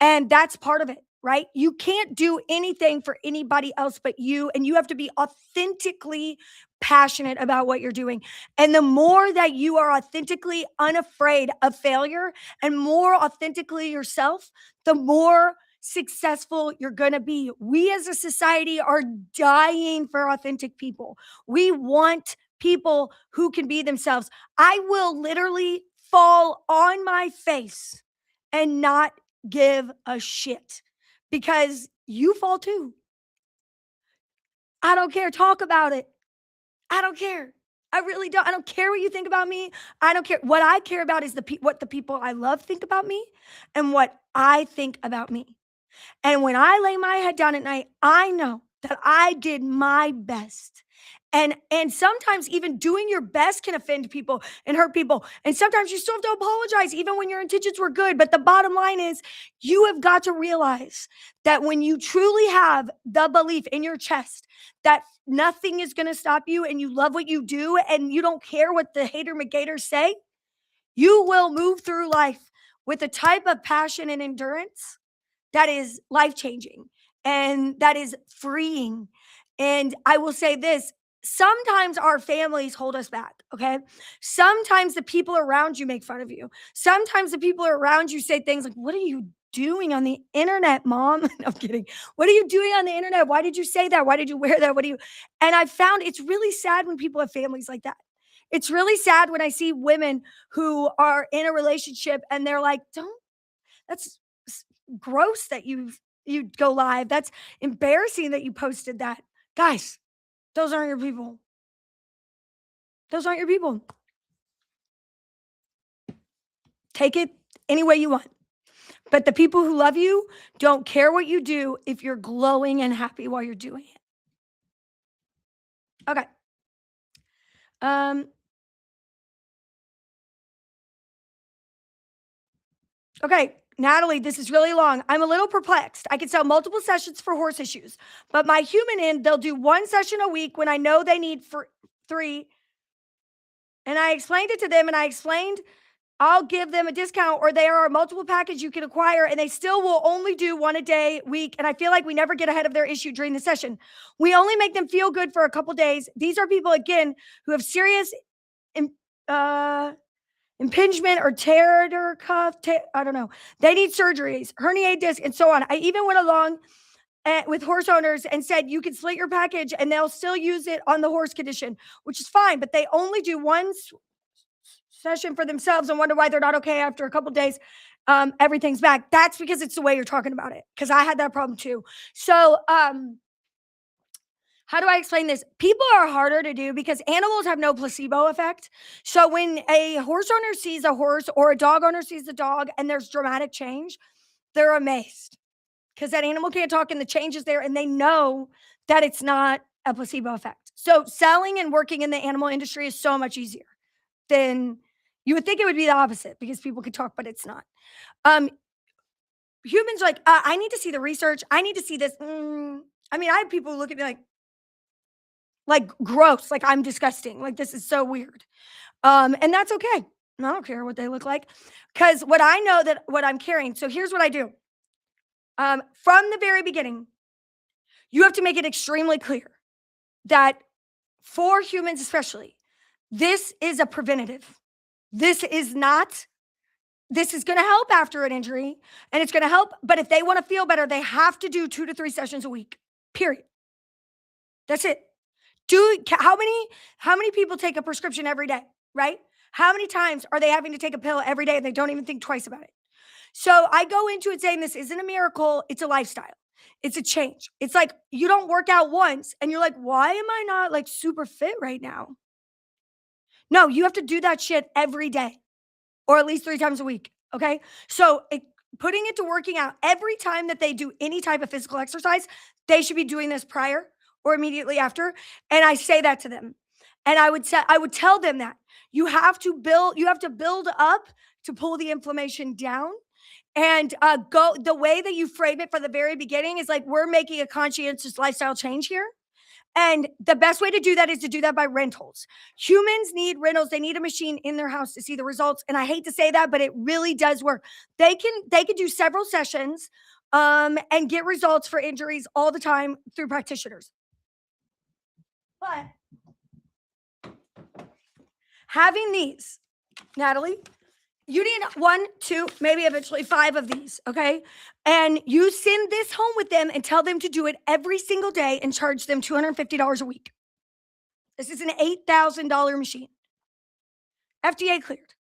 And that's part of it, right? You can't do anything for anybody else but you. And you have to be authentically passionate about what you're doing. And the more that you are authentically unafraid of failure and more authentically yourself, the more successful you're going to be. We as a society are dying for authentic people. We want people who can be themselves. I will literally fall on my face and not give a shit because you fall too. I don't care. Talk about it. I don't care. I really don't. I don't care what you think about me. I don't care. What I care about is what the people I love think about me and what I think about me. And when I lay my head down at night, I know that I did my best. And sometimes even doing your best can offend people and hurt people. And sometimes you still have to apologize even when your intentions were good. But the bottom line is you have got to realize that when you truly have the belief in your chest that nothing is going to stop you and you love what you do and you don't care what the hater McGators say, you will move through life with a type of passion and endurance that is life-changing and that is freeing. And I will say this, sometimes our families hold us back, okay? Sometimes the people around you make fun of you. Sometimes the people around you say things like, what are you doing on the internet, mom? No, I'm kidding. What are you doing on the internet? Why did you say that? Why did you wear that? And I found it's really sad when people have families like that. It's really sad when I see women who are in a relationship and they're like, that's gross that you go live. That's embarrassing that you posted that. Guys, those aren't your people. Those aren't your people. Take it any way you want. But the people who love you don't care what you do if you're glowing and happy while you're doing it. Okay. Okay, Natalie, this is really long. I'm a little perplexed. I can sell multiple sessions for horse issues, but my human end, they'll do one session a week when I know they need for 3. And I explained it to them and I explained I'll give them a discount, or they are a multiple package you can acquire, and they still will only do one a day week. And I feel like we never get ahead of their issue during the session. We only make them feel good for a couple days. These are people, again, who have serious impingement or tear cuff. I don't know. They need surgeries, herniated disc, and so on. I even went along with horse owners and said, you can split your package and they'll still use it on the horse condition, which is fine, but they only do one session for themselves and wonder why they're not okay after a couple days. Everything's back. That's because it's the way you're talking about it, because I had that problem too. So how do I explain this? People are harder to do because animals have no placebo effect. So when a horse owner sees a horse or a dog owner sees a dog and there's dramatic change, they're amazed because that animal can't talk and the change is there, and they know that it's not a placebo effect. So selling and working in the animal industry is so much easier than you would think. It would be the opposite because people could talk, but it's not. Humans are like, I need to see the research. I need to see this. I mean, I have people look at me like gross, like I'm disgusting. Like, this is so weird. And that's okay. I don't care what they look like, because what I know that what I'm carrying. So here's what I do. From the very beginning, you have to make it extremely clear that for humans, especially, this is a preventative. This is not, this is going to help after an injury, and it's going to help. But if they want to feel better, they have to do 2 to 3 sessions a week, period. That's it. How many people take a prescription every day, right? How many times are they having to take a pill every day and they don't even think twice about it? So I go into it saying this isn't a miracle. It's a lifestyle. It's a change. It's like you don't work out once and you're like, why am I not like super fit right now? No, you have to do that shit every day or at least 3 times a week. Okay. So putting it to working out every time that they do any type of physical exercise, they should be doing this prior or immediately after. And I say that to them. And I would tell them that you have to build up to pull the inflammation down. And go the way that you frame it from the very beginning is like, we're making a conscientious lifestyle change here. And the best way to do that is to do that by rentals. Humans need rentals. They need a machine in their house to see the results. And I hate to say that, but it really does work. They can do several sessions and get results for injuries all the time through practitioners. But having these, Natalie, you need 1, 2, maybe eventually 5 of these, okay? And you send this home with them and tell them to do it every single day and charge them $250 a week. This is an $8,000 machine. FDA cleared.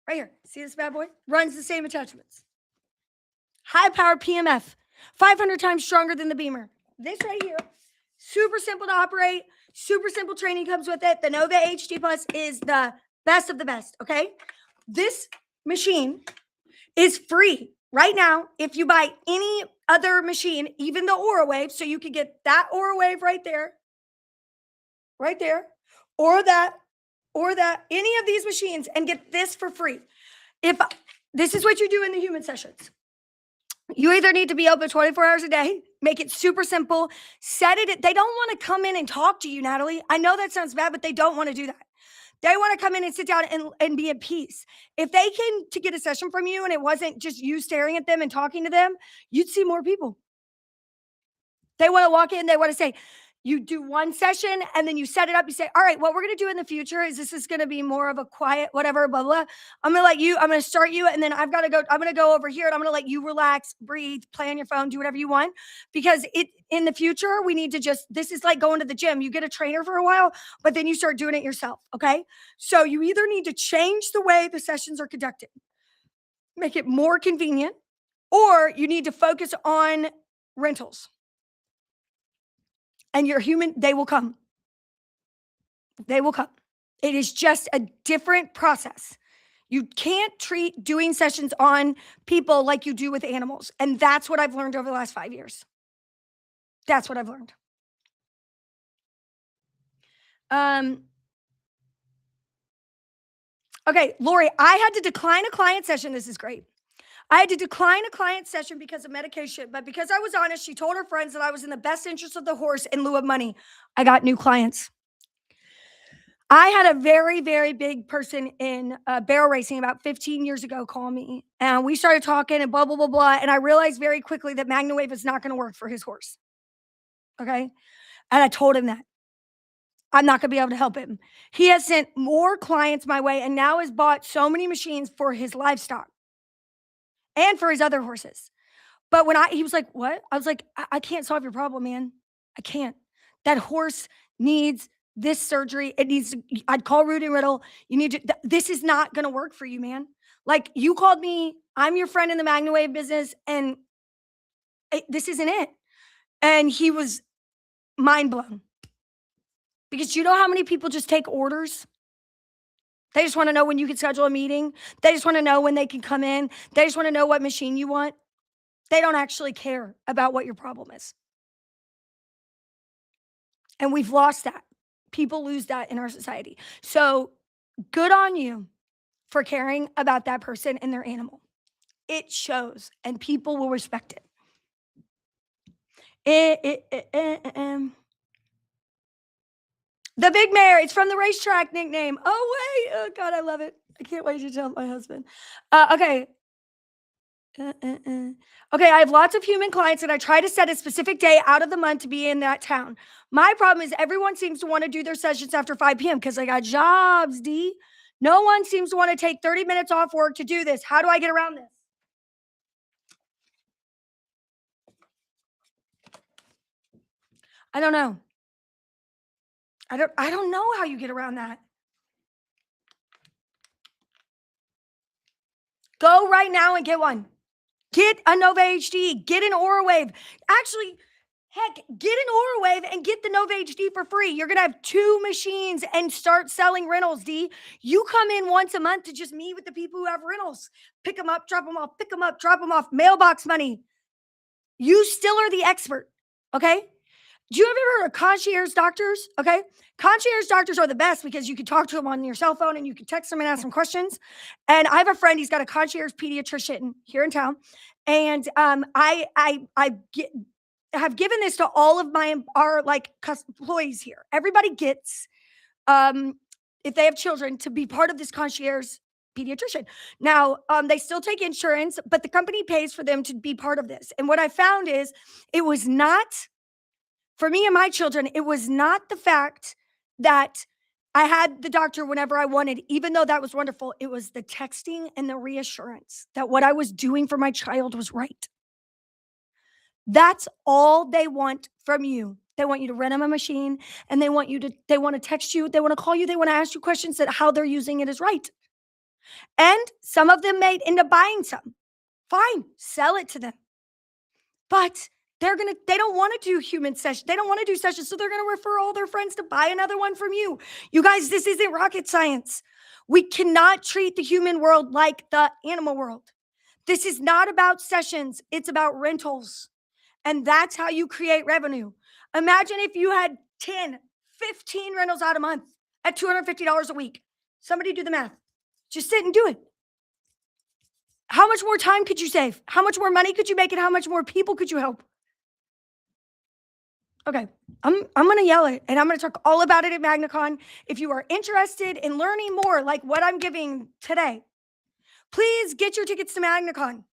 Right here. See this bad boy? Runs the same attachments. High-powered PEMF. 500 times stronger than the Beamer. This right here, super simple to operate. Super simple training comes with it. The Nova HD Plus is the best of the best, okay? This machine is free right now if you buy any other machine, even the AuraWave. So you can get that AuraWave right there, or that, any of these machines, and get this for free. If this is what you do in the human sessions, you either need to be open 24 hours a day, make it super simple, set it. They don't want to come in and talk to you, Natalie. I know that sounds bad, but they don't want to do that. They want to come in and sit down and be at peace. If they came to get a session from you and it wasn't just you staring at them and talking to them, you'd see more people. They want to walk in, they want to say, you do one session and then you set it up. You say, all right, what we're going to do in the future is this is going to be more of a quiet, whatever, blah, blah. I'm going to start you. And then I'm going to go over here and I'm going to let you relax, breathe, play on your phone, do whatever you want. Because in the future, we need to this is like going to the gym. You get a trainer for a while, but then you start doing it yourself. Okay. So you either need to change the way the sessions are conducted, make it more convenient, or you need to focus on rentals. And you're human, they will come. They will come. It is just a different process. You can't treat doing sessions on people like you do with animals. And that's what I've learned over the last 5 years. That's what I've learned. Okay, Lori, I had to decline a client session. This is great. I had to decline a client session because of medication, but because I was honest, she told her friends that I was in the best interest of the horse in lieu of money. I got new clients. I had a very, very big person in barrel racing about 15 years ago call me, and we started talking and blah, blah, blah, blah. And I realized very quickly that MagnaWave is not going to work for his horse. Okay. And I told him that I'm not going to be able to help him. He has sent more clients my way and now has bought so many machines for his livestock and for his other horses. But he was like, "What?" I was like, I can't solve your problem, man. I can't. That horse needs this surgery. It needs, I'd call Rudy Riddle. You need to, this is not going to work for you, man. Like you called me, I'm your friend in the MagnaWave business, and this isn't it. And he was mind blown because you know how many people just take orders? They just want to know when you can schedule a meeting. They just want to know when they can come in. They just want to know what machine you want. They don't actually care about what your problem is. And we've lost that. People lose that in our society. So good on you for caring about that person and their animal. It shows, and people will respect it. The Big Mare. It's from the racetrack nickname. Oh, wait. Oh, God, I love it. I can't wait to tell my husband. Okay. Okay, I have lots of human clients and I try to set a specific day out of the month to be in that town. My problem is everyone seems to want to do their sessions after 5 p.m. because they got jobs, D. No one seems to want to take 30 minutes off work to do this. How do I get around this? I don't know. I don't know how you get around that. Go right now and get one. Get a Nova HD. Get an AuraWave. Actually, heck, get an AuraWave and get the Nova HD for free. You're going to have 2 machines and start selling rentals, D. You come in once a month to just meet with the people who have rentals. Pick them up, drop them off, pick them up, drop them off, mailbox money. You still are the expert, okay? Do you have ever heard of concierge doctors? Okay. Concierge doctors are the best because you can talk to them on your cell phone and you can text them and ask them questions. And I have a friend, he's got a concierge pediatrician here in town. And have given this to all of our like employees here. Everybody gets, if they have children, to be part of this concierge pediatrician. Now, they still take insurance, but the company pays for them to be part of this. And what I found is it was not, for me and my children, it was not the fact that I had the doctor whenever I wanted, even though that was wonderful. It was the texting and the reassurance that what I was doing for my child was right. That's all they want from you. They want you to rent them a machine and they want to text you, they want to call you, they want to ask you questions that how they're using it is right. And some of them may end up buying some. Fine, sell it to them. But they don't want to do human sessions. They don't want to do sessions. So they're going to refer all their friends to buy another one from you. You guys, this isn't rocket science. We cannot treat the human world like the animal world. This is not about sessions. It's about rentals. And that's how you create revenue. Imagine if you had 10, 15 rentals out a month at $250 a week. Somebody do the math. Just sit and do it. How much more time could you save? How much more money could you make? And how much more people could you help? Okay, I'm going to yell it and I'm going to talk all about it at MagnaCon. If you are interested in learning more like what I'm giving today, please get your tickets to MagnaCon.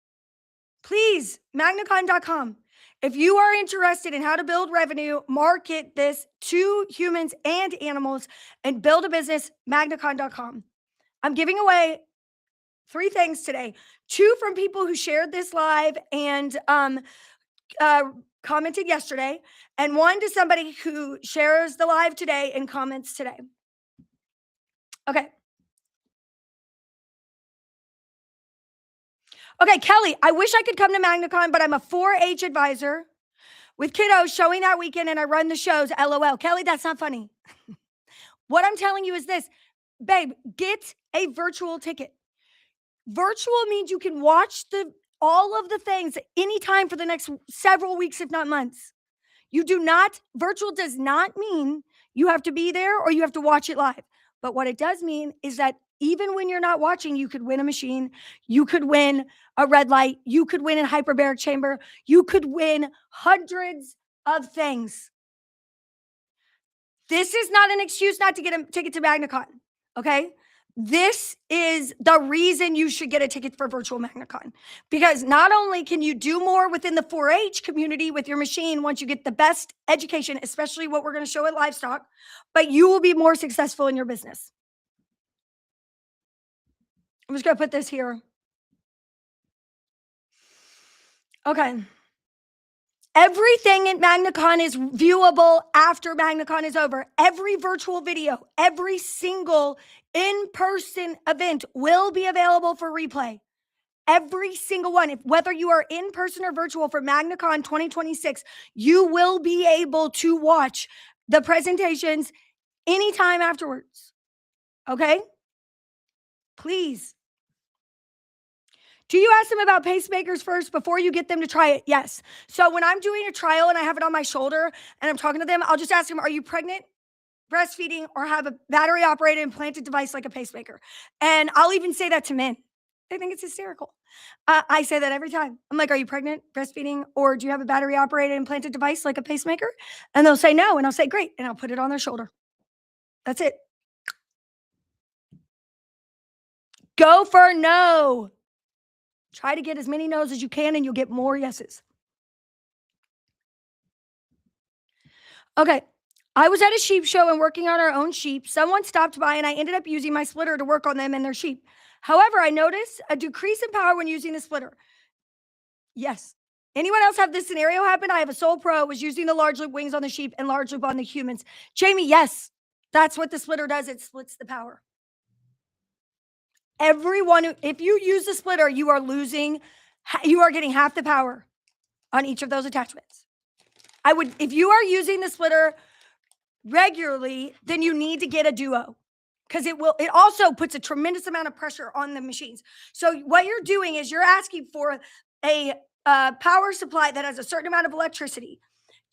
Please, magnacon.com. If you are interested in how to build revenue, market this to humans and animals, and build a business, magnacon.com. I'm giving away 3 things today. 2 from people who shared this live and commented yesterday, and 1 to somebody who shares the live today and comments today. Okay. Okay, Kelly, I wish I could come to MagnaCon, but I'm a 4-H advisor with kiddos showing that weekend and I run the shows, LOL. Kelly, that's not funny. What I'm telling you is this, babe, get a virtual ticket. Virtual means you can watch all of the things anytime for the next several weeks, if not months. Virtual does not mean you have to be there or you have to watch it live. But what it does mean is that even when you're not watching, you could win a machine. You could win a red light. You could win a hyperbaric chamber. You could win hundreds of things. This is not an excuse not to get a ticket to MagnaCon, okay? This is the reason you should get a ticket for virtual MagnaCon, because not only can you do more within the 4-H community with your machine once you get the best education, especially what we're going to show at Livestock, but you will be more successful in your business. I'm just going to put this here. Okay. Everything at MagnaCon is viewable after MagnaCon is over. Every virtual video, every single in-person event will be available for replay. Every single one, whether you are in person or virtual for MagnaCon 2026, you will be able to watch the presentations anytime afterwards. Okay? Please. Do you ask them about pacemakers first before you get them to try it? Yes. So when I'm doing a trial and I have it on my shoulder and I'm talking to them, I'll just ask them, are you pregnant, breastfeeding, or have a battery operated implanted device like a pacemaker? And I'll even say that to men. They think it's hysterical. I say that every time. I'm like, are you pregnant, breastfeeding, or do you have a battery operated implanted device like a pacemaker? And they'll say no. And I'll say, great. And I'll put it on their shoulder. That's it. Go for no. Try to get as many no's as you can and you'll get more yeses. Okay. I was at a sheep show and working on our own sheep. Someone stopped by and I ended up using my splitter to work on them and their sheep. However, I noticed a decrease in power when using the splitter. Yes. Anyone else have this scenario happen? I have a Soul Pro, was using the large loop wings on the sheep and large loop on the humans. Jamie, yes. That's what the splitter does. It splits the power. Everyone, if you use the splitter, you are getting half the power on each of those attachments. If you are using the splitter regularly, then you need to get a duo because it also puts a tremendous amount of pressure on the machines. So what you're doing is you're asking for a power supply that has a certain amount of electricity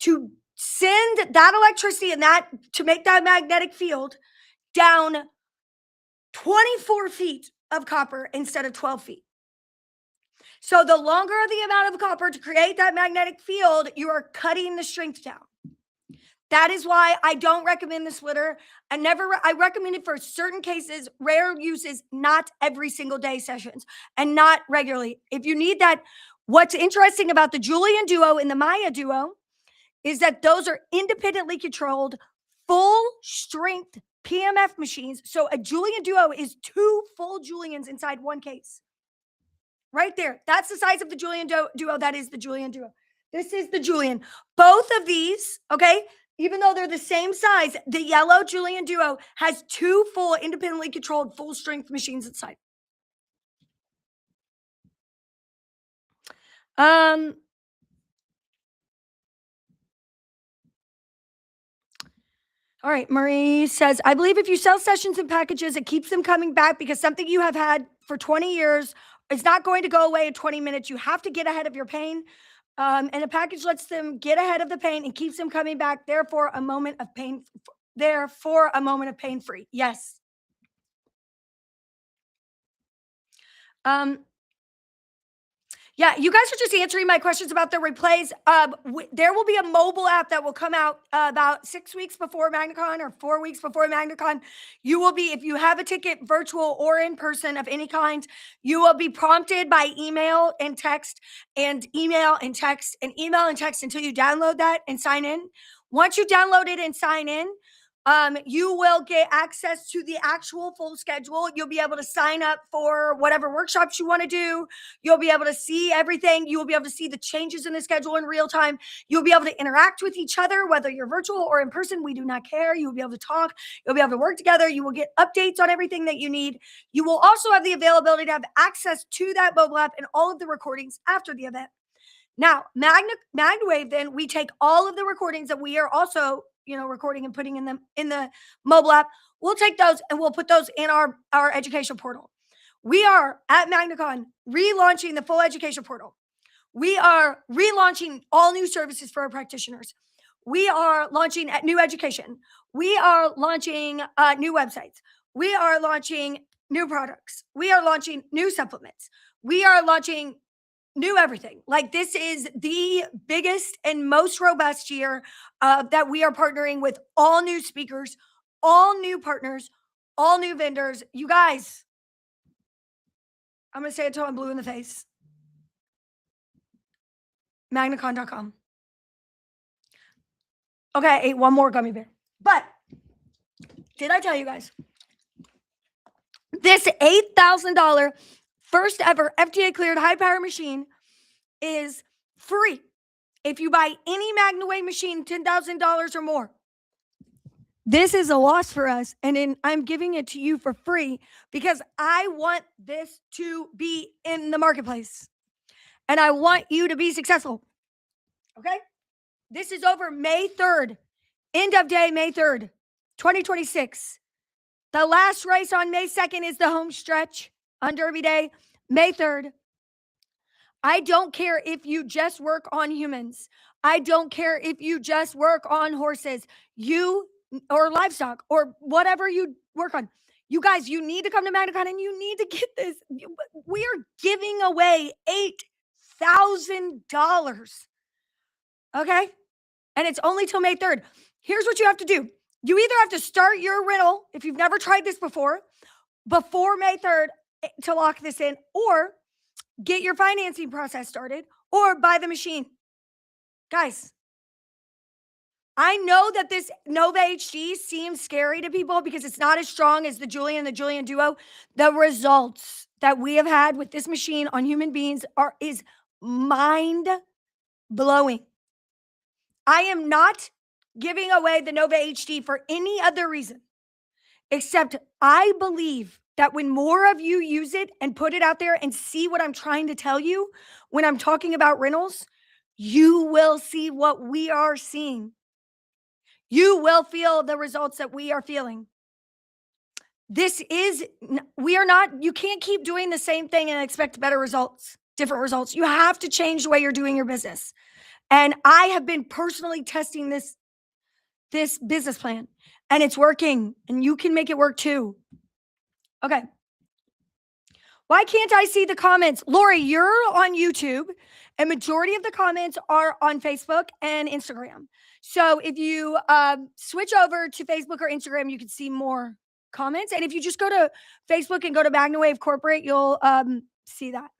to send that electricity and to make that magnetic field down 24 feet of copper instead of 12 feet. So the longer the amount of copper to create that magnetic field, you are cutting the strength down. That is why I don't recommend the splitter. I recommend it for certain cases, rare uses, not every single day sessions, and not regularly. If you need that, what's interesting about the Julian Duo and the Maya Duo is that those are independently controlled, full strength PEMF machines. So a Julian Duo is 2 full Julians inside one case. Right there. That's the size of the Julian Duo. That is the Julian Duo. This is the Julian. Both of these, okay, even though they're the same size, the yellow Julian Duo has 2 full independently controlled full strength machines inside. All right, Marie says, I believe if you sell sessions and packages, it keeps them coming back because something you have had for 20 years is not going to go away in 20 minutes. You have to get ahead of your pain. And a package lets them get ahead of the pain and keeps them coming back. Therefore, a moment of pain free. Yes. Yeah, you guys are just answering my questions about the replays. There will be a mobile app that will come out about 6 weeks before MagnaCon or 4 weeks before MagnaCon. You will be, if you have a ticket, virtual or in person of any kind, you will be prompted by email and text and email and text and email and text until you download that and sign in. Once you download it and sign in, you will get access to the actual full schedule. You'll be able to sign up for whatever workshops you want to do. You'll be able to see everything. You will be able to see the changes in the schedule in real time. You'll be able to interact with each other, whether you're virtual or in person. We do not care. You will be able to talk. You'll be able to work together. You will get updates on everything that you need. You will also have the availability to have access to that mobile app and all of the recordings after the event. Now, MagnaWave, then we take all of the recordings that we are also recording and putting in the mobile app. We'll take those and we'll put those in our education portal. We are at MagnaCon relaunching the full education portal. We are relaunching all new services for our practitioners. We are launching new education. We are launching new websites. We are launching new products. We are launching new supplements. We are launching New everything. Like this is the biggest and most robust year that we are partnering with all new speakers, all new partners, all new vendors. You guys, I'm going to say it till I'm blue in the face. MagnaCon.com. Okay, I ate one more gummy bear. But did I tell you guys? This $8,000 first ever FDA cleared high power machine is free. If you buy any MagnaWave machine, $10,000 or more. This is a loss for us, and I'm giving it to you for free because I want this to be in the marketplace, and I want you to be successful, okay? This is over May 3rd, end of day May 3rd, 2026. The last race on May 2nd is the home stretch on Derby Day, May 3rd. I don't care if you just work on humans. I don't care if you just work on horses, or livestock or whatever you work on. You guys, you need to come to MagnaCon and you need to get this. We are giving away $8,000. Okay? And it's only till May 3rd. Here's what you have to do. You either have to start your rental, if you've never tried this before May 3rd to lock this in, or get your financing process started, or buy the machine. Guys, I know that this Nova HD seems scary to people because it's not as strong as the Julian and the Julian Duo. The results that we have had with this machine on human beings is mind-blowing. I am not giving away the Nova HD for any other reason, except I believe that when more of you use it and put it out there and see what I'm trying to tell you when I'm talking about rentals, you will see what we are seeing. You will feel the results that we are feeling. You can't keep doing the same thing and expect better results, different results. You have to change the way you're doing your business. And I have been personally testing this business plan, and it's working, and you can make it work too. Okay. Why can't I see the comments? Lori, you're on YouTube, and majority of the comments are on Facebook and Instagram. So if you switch over to Facebook or Instagram, you can see more comments. And if you just go to Facebook and go to MagnaWave Corporate, you'll see that.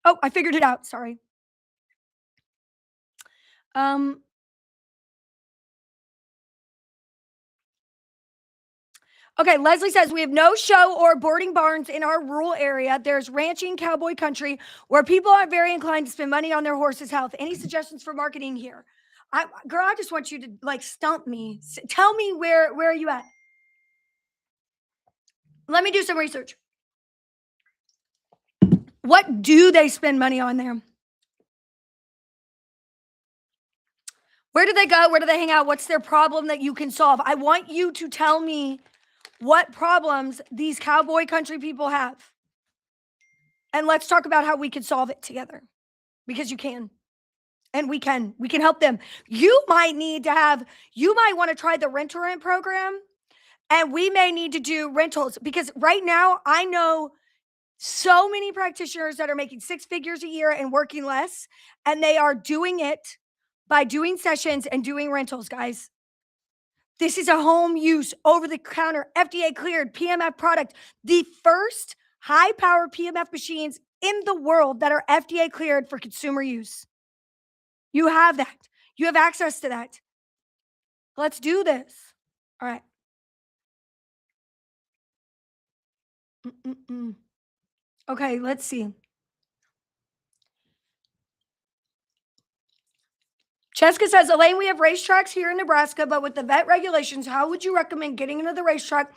Oh, I figured it out. Sorry. Okay, Leslie says, we have no show or boarding barns in our rural area. There's ranching cowboy country where people are very inclined to spend money on their horse's health. Any suggestions for marketing here? Girl, I just want you to stump me. Tell me where are you at? Let me do some research. What do they spend money on there? Where do they go? Where do they hang out? What's their problem that you can solve? I want you to tell me what problems these cowboy country people have. And let's talk about how we can solve it together. Because you can. And we can help them. You might want to try the rent-to-rent program. And we may need to do rentals. Because right now, I know so many practitioners that are making 6 figures a year and working less. And they are doing it by doing sessions and doing rentals, guys. This is a home use, over-the-counter, FDA-cleared PEMF product. The first high-power PEMF machines in the world that are FDA-cleared for consumer use. You have that. You have access to that. Let's do this. All right. Okay, let's see. Jessica says, Elaine, we have racetracks here in Nebraska, but with the vet regulations, how would you recommend getting into the racetrack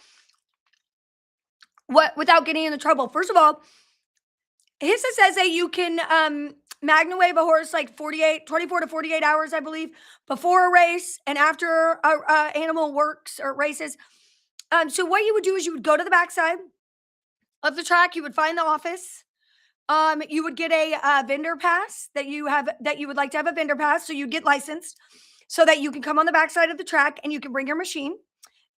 without getting into trouble? First of all, HISA says that you can MagnaWave a horse like 24 to 48 hours, I believe, before a race and after a animal works or races. So what you would do is you would go to the backside of the track. You would find the office. You would get a vendor pass that you would like to have a vendor pass. So you get licensed so that you can come on the backside of the track and you can bring your machine.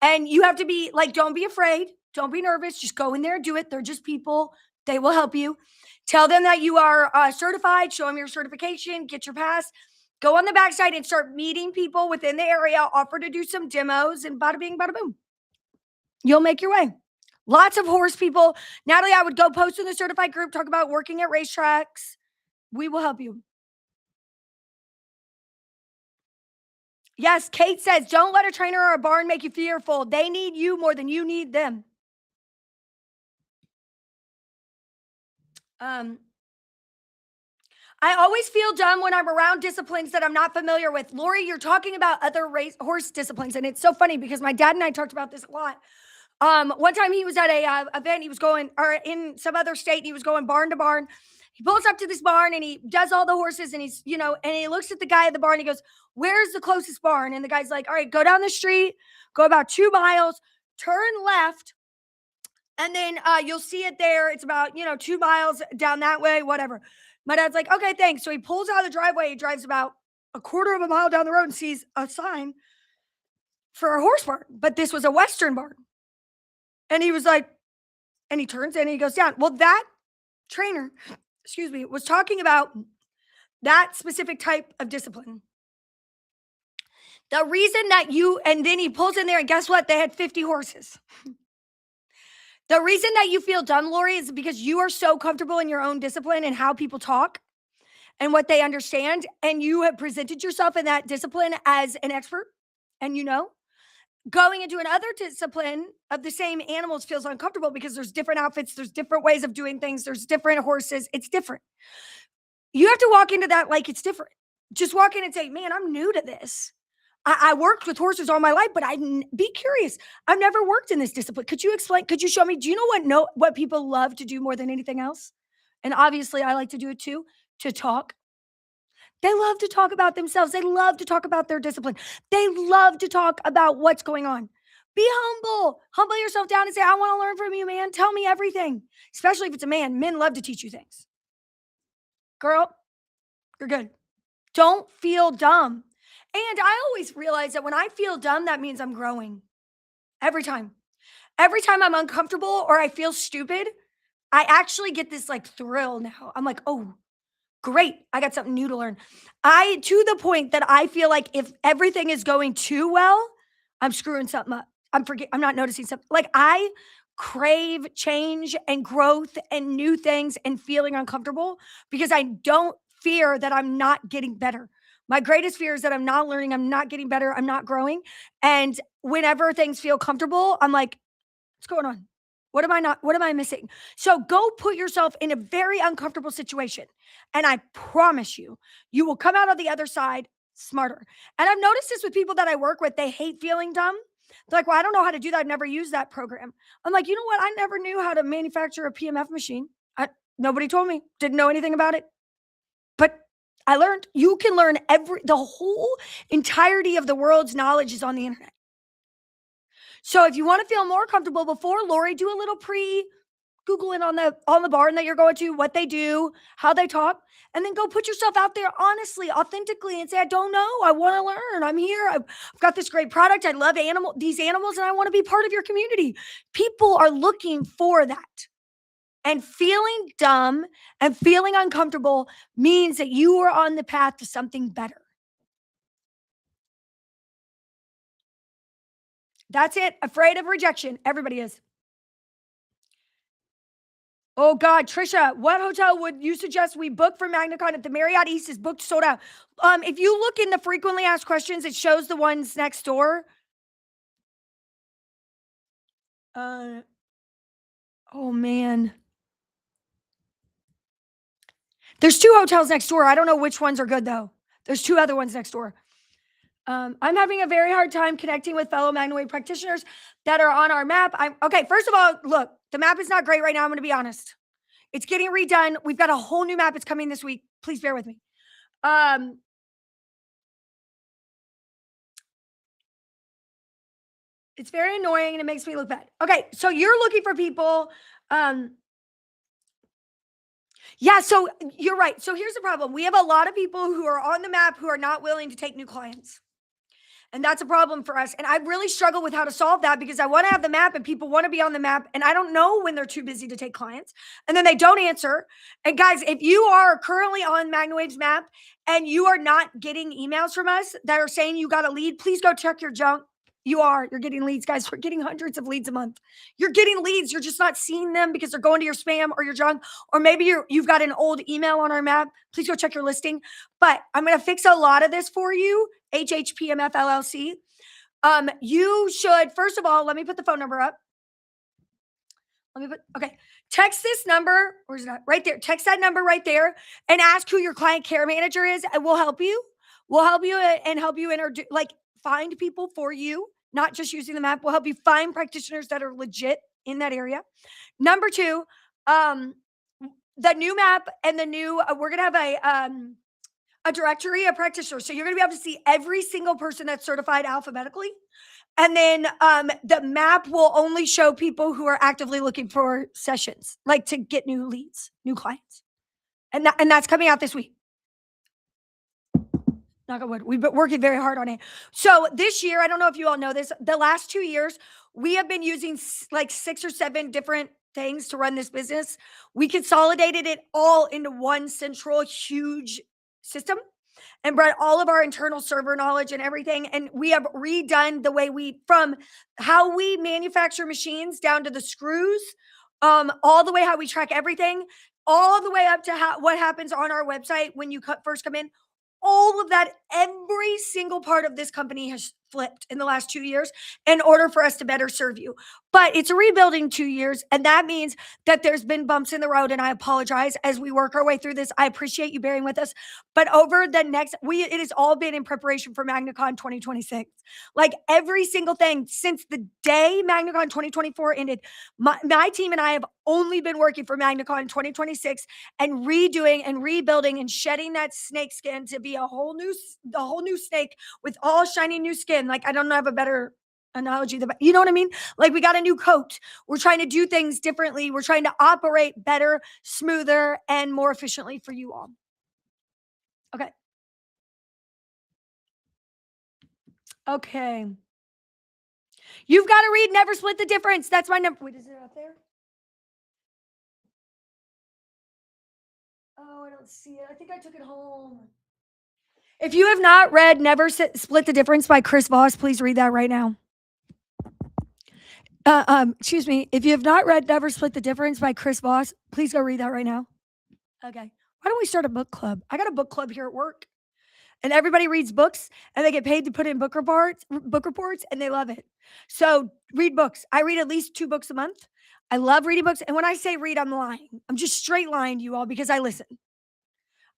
And you have to be like, don't be afraid. Don't be nervous. Just go in there and do it. They're just people. They will help you. Tell them that you are certified, show them your certification, get your pass. Go on the backside and start meeting people within the area, offer to do some demos, and bada bing, bada boom. You'll make your way. Lots of horse people. Natalie, I would go post in the certified group, talk about working at racetracks. We will help you. Yes, Kate says, don't let a trainer or a barn make you fearful. They need you more than you need them. I always feel dumb when I'm around disciplines that I'm not familiar with. Lori, you're talking about other horse disciplines, and it's so funny because my dad and I talked about this a lot. One time he was at a event, he was going, or in some other state, and he was going barn to barn. He pulls up to this barn and he does all the horses, and he's, and he looks at the guy at the barn. He goes, "Where's the closest barn?" And the guy's like, "All right, go down the street, go about 2 miles, turn left, and then you'll see it there. It's about 2 miles down that way, whatever." My dad's like, "Okay, thanks." So he pulls out of the driveway. He drives about a quarter of a mile down the road and sees a sign for a horse barn, but this was a Western barn. And he was like, and he turns in and he goes down. Well, that trainer, excuse me, was talking about that specific type of discipline. The reason that and then he pulls in there, and guess what? They had 50 horses. The reason that you feel dumb, Lori, is because you are so comfortable in your own discipline and how people talk and what they understand. And you have presented yourself in that discipline as an expert. And going into another discipline of the same animals feels uncomfortable because there's different outfits, there's different ways of doing things, there's different horses. It's different. You have to walk into that like it's different. Just walk in and say, "Man, I'm new to this. I worked with horses all my life, but be curious. I've never worked in this discipline. Could you explain? Could you show me? Do you know what people love to do more than anything else?" And obviously, I like to do it too, to talk. They love to talk about themselves. They love to talk about their discipline. They love to talk about what's going on. Be humble. Humble yourself down and say, "I want to learn from you, man. Tell me everything." Especially if it's a man. Men love to teach you things. Girl, you're good. Don't feel dumb. And I always realize that when I feel dumb, that means I'm growing. Every time. Every time I'm uncomfortable or I feel stupid, I actually get this like thrill now. I'm like, "Oh, great. I got something new to learn." To the point that I feel like if everything is going too well, I'm screwing something up. I'm not noticing something. Like I crave change and growth and new things and feeling uncomfortable because I don't fear that I'm not getting better. My greatest fear is that I'm not learning, I'm not getting better, I'm not growing. And whenever things feel comfortable, I'm like, "What's going on? What am I missing?" So go put yourself in a very uncomfortable situation. And I promise you, you will come out on the other side smarter. And I've noticed this with people that I work with. They hate feeling dumb. They're like, "Well, I don't know how to do that. I've never used that program." I'm like, "You know what? I never knew how to manufacture a PMF machine. Nobody told me, didn't know anything about it. But I learned you can learn the whole entirety of the world's knowledge is on the internet. So if you want to feel more comfortable before, Lori, do a little Googling on the barn that you're going to, what they do, how they talk, and then go put yourself out there honestly, authentically, and say, "I don't know. I want to learn. I'm here. I've got this great product. I love these animals, and I want to be part of your community." People are looking for that. And feeling dumb and feeling uncomfortable means that you are on the path to something better. That's it. Afraid of rejection. Everybody is. Oh God, Trisha, what hotel would you suggest we book for MagnaCon if the Marriott East is booked sold out? If you look in the frequently asked questions, it shows the ones next door. Oh man. There's 2 hotels next door. I don't know which ones are good though. There's 2 other ones next door. I'm having a very hard time connecting with fellow MagnaWave practitioners that are on our map. Okay. First of all, look, the map is not great right now. I'm going to be honest. It's getting redone. We've got a whole new map. It's coming this week. Please bear with me. It's very annoying and it makes me look bad. Okay. So you're looking for people. Yeah. So you're right. So here's the problem. We have a lot of people who are on the map who are not willing to take new clients. And that's a problem for us. And I really struggle with how to solve that because I want to have the map and people want to be on the map. And I don't know when they're too busy to take clients. And then they don't answer. And guys, if you are currently on MagnaWave's map and you are not getting emails from us that are saying you got a lead, please go check your junk. You're getting leads, guys. We're getting hundreds of leads a month. You're getting leads. You're just not seeing them because they're going to your spam or your junk, or maybe you've got an old email on our map. Please go check your listing. But I'm going to fix a lot of this for you. PEMF LLC. You should, first of all, let me put the phone number up. Okay. Text this number. Where's it at? Right there. Text that number right there and ask who your client care manager is, and we'll help you. We'll help you and help you find people for you, not just using the map. We'll help you find practitioners that are legit in that area. Number two, the new map and the new, we're going to have a directory of practitioners. So you're going to be able to see every single person that's certified alphabetically. And then the map will only show people who are actively looking for sessions, like to get new leads, new clients. And that's coming out this week. Knock on wood. We've been working very hard on it. So this year, I don't know if you all know this, the last 2 years, we have been using like 6 or 7 different things to run this business. We consolidated it all into one central huge system and brought all of our internal server knowledge and everything. And we have redone the way from how we manufacture machines down to the screws, all the way how we track everything, all the way up to what happens on our website when you first come in. All of that, every single part of this company has flipped in the last 2 years in order for us to better serve you. But it's a rebuilding 2 years, and that means that there's been bumps in the road, and I apologize as we work our way through this. I appreciate you bearing with us. But over the next, it has all been in preparation for MagnaCon 2026. Like every single thing since the day MagnaCon 2024 ended, my team and I have only been working for MagnaCon 2026 and redoing and rebuilding and shedding that snake skin to be a whole new snake with all shiny new skin. Like I don't have a better analogy, you know what I mean? Like we got a new coat. We're trying to do things differently. We're trying to operate better, smoother, and more efficiently for you all. Okay. Okay. You've got to read Never Split the Difference. That's my number. Wait, is it up there? Oh, I don't see it. I think I took it home. If you have not read Never Split the Difference by Chris Voss, please read that right now. Excuse me. If you have not read Never Split the Difference by Chris Voss, please go read that right now. Okay. Why don't we start a book club? I got a book club here at work. And everybody reads books and they get paid to put in book reports, and they love it. So read books. I read at least 2 books a month. I love reading books. And when I say read, I'm lying. I'm just straight lying to you all because I listen.